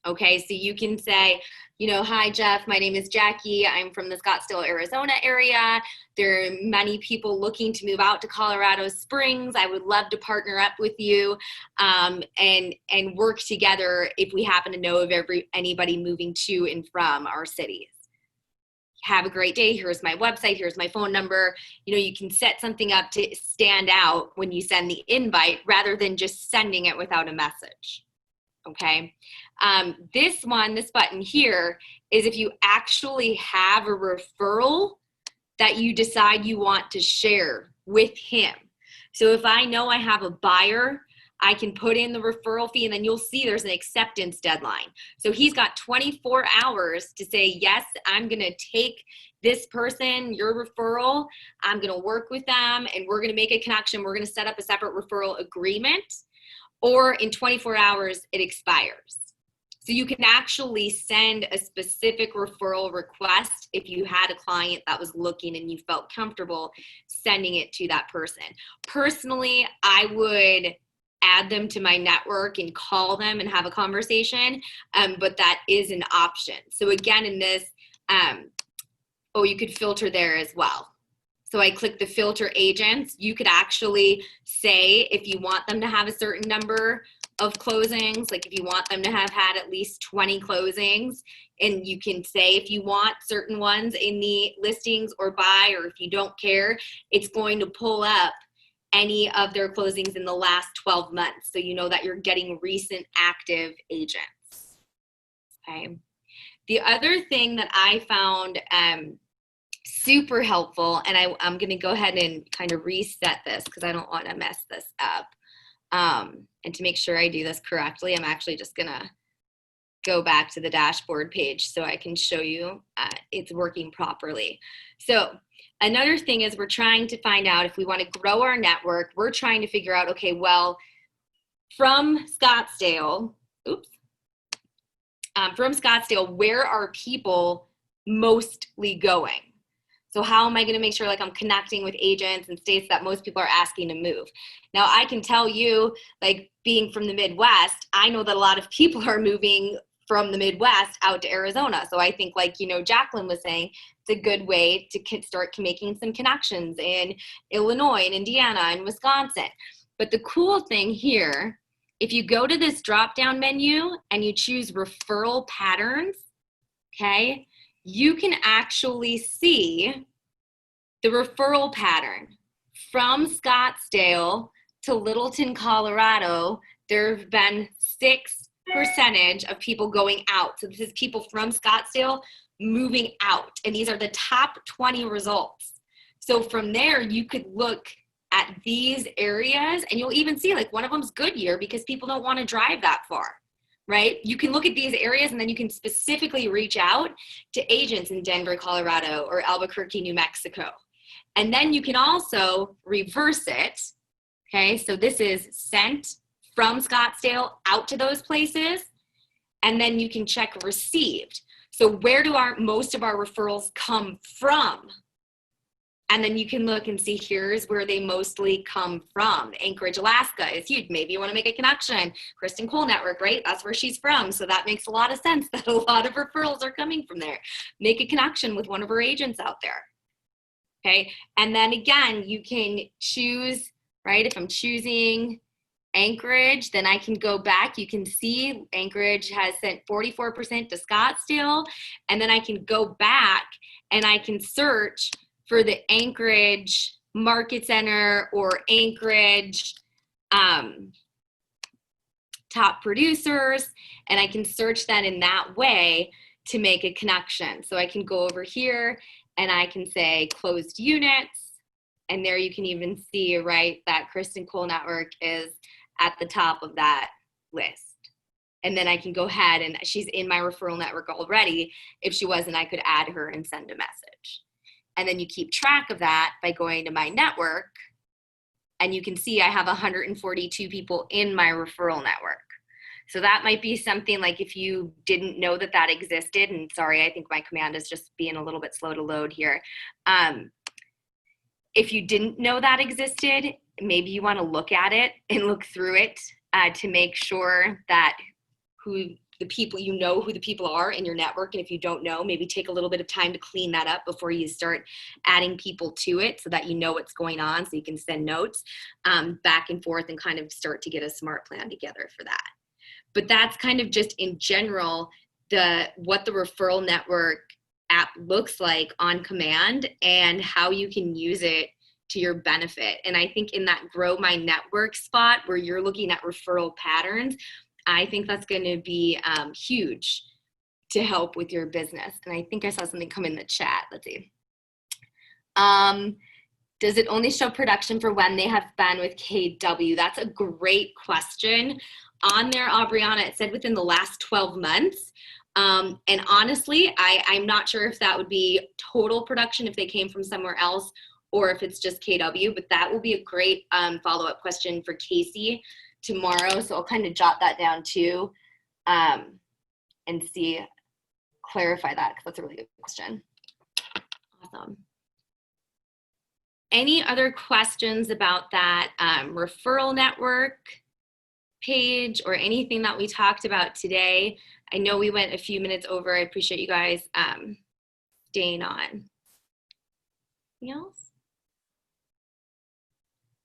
Okay, so you can say, you know, hi Jeff, my name is Jackie. I'm from the Scottsdale, Arizona area. There are many people looking to move out to Colorado Springs. I would love to partner up with you and work together if we happen to know of anybody moving to and from our cities. Have a great day. Here's my website. Here's my phone number. You know, you can set something up to stand out when you send the invite rather than just sending it without a message. okay? This button here is if you actually have a referral that you decide you want to share with him. So if I know I have a buyer, I can put in the referral fee, and then you'll see there's an acceptance deadline. So he's got 24 hours to say, yes, I'm gonna take this person, your referral, I'm gonna work with them, and we're gonna make a connection. We're gonna set up a separate referral agreement, or in 24 hours, it expires. So you can actually send a specific referral request if you had a client that was looking and you felt comfortable sending it to that person. Personally, I would add them to my network and call them and have a conversation, but that is an option. So again, in this, you could filter there as well. So I click the filter agents. You could actually say if you want them to have a certain number of closings, like if you want them to have had at least 20 closings, and you can say if you want certain ones in the listings or buy, or if you don't care, it's going to pull up any of their closings in the last 12 months. So you know that you're getting recent active agents, okay? The other thing that I found super helpful, and I'm gonna go ahead and kind of reset this because I don't wanna mess this up. And to make sure I do this correctly, I'm actually just gonna go back to the dashboard page so I can show you it's working properly. So another thing is we're trying to find out if we want to grow our network. We're trying to figure out, okay, well, from Scottsdale, where are people mostly going? So how am I going to make sure like I'm connecting with agents in states that most people are asking to move? Now I can tell you, like being from the Midwest, I know that a lot of people are moving from the Midwest out to Arizona. So I think, like, you know, Jacqueline was saying, it's a good way to start making some connections in Illinois and Indiana and Wisconsin. But the cool thing here, if you go to this drop-down menu and you choose referral patterns, okay, you can actually see the referral pattern. From Scottsdale to Littleton, Colorado, there have been 6% of people going out. So this is people from Scottsdale moving out. And these are the top 20 results. So from there, you could look at these areas and you'll even see like one of them's Goodyear because people don't want to drive that far, right? You can look at these areas and then you can specifically reach out to agents in Denver, Colorado, or Albuquerque, New Mexico. And then you can also reverse it, okay? So this is sent from Scottsdale out to those places, and then you can check received. So where do most of our referrals come from? And then you can look and see here's where they mostly come from. Anchorage, Alaska is huge. Maybe you want to make a connection. Kristen Cole Network, right? That's where she's from. So that makes a lot of sense that a lot of referrals are coming from there. Make a connection with one of her agents out there. Okay. And then again, you can choose, right? If I'm choosing Anchorage, then I can go back. You can see Anchorage has sent 44% to Scottsdale. And then I can go back and I can search for the Anchorage Market Center or Anchorage top producers. And I can search that in that way to make a connection. So I can go over here and I can say closed units. And there you can even see, right, that Kristen Cole Network is at the top of that list. And then I can go ahead and she's in my referral network already. If she wasn't, I could add her and send a message. And then you keep track of that by going to my network. And you can see I have 142 people in my referral network. So that might be something like if you didn't know that that existed, and sorry, I think my command is just being a little bit slow to load here. If you didn't know that existed, maybe you want to look at it and look through it to make sure that who the people are in your network. And if you don't know, maybe take a little bit of time to clean that up before you start adding people to it so that you know what's going on, so you can send notes back and forth and kind of start to get a smart plan together for that. But that's kind of just in general what the referral network app looks like on command and how you can use it to your benefit. And I think in that grow my network spot where you're looking at referral patterns, I think that's going to be huge to help with your business. And I think I saw something come in the chat. Let's see. Does it only show production for when they have been with KW? That's a great question. On there, Aubriana, it said within the last 12 months. And honestly, I'm not sure if that would be total production if they came from somewhere else or if it's just KW, but that will be a great follow-up question for Casey tomorrow. So I'll kind of jot that down too and clarify that, because that's a really good question. Awesome. Any other questions about that referral network page or anything that we talked about today? I know we went a few minutes over. I appreciate you guys staying on. Anything else?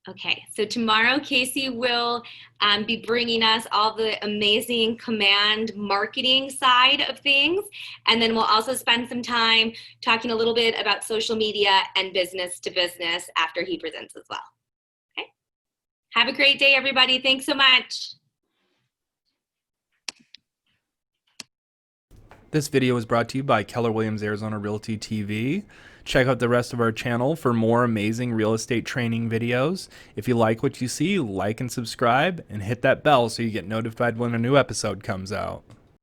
Okay, so tomorrow Casey will be bringing us all the amazing command marketing side of things. And then we'll also spend some time talking a little bit about social media and business to business after he presents as well. Okay, have a great day, everybody. Thanks so much. This video was brought to you by Keller Williams Arizona Realty TV. Check out the rest of our channel for more amazing real estate training videos. If you like what you see, like and subscribe, and hit that bell so you get notified when a new episode comes out.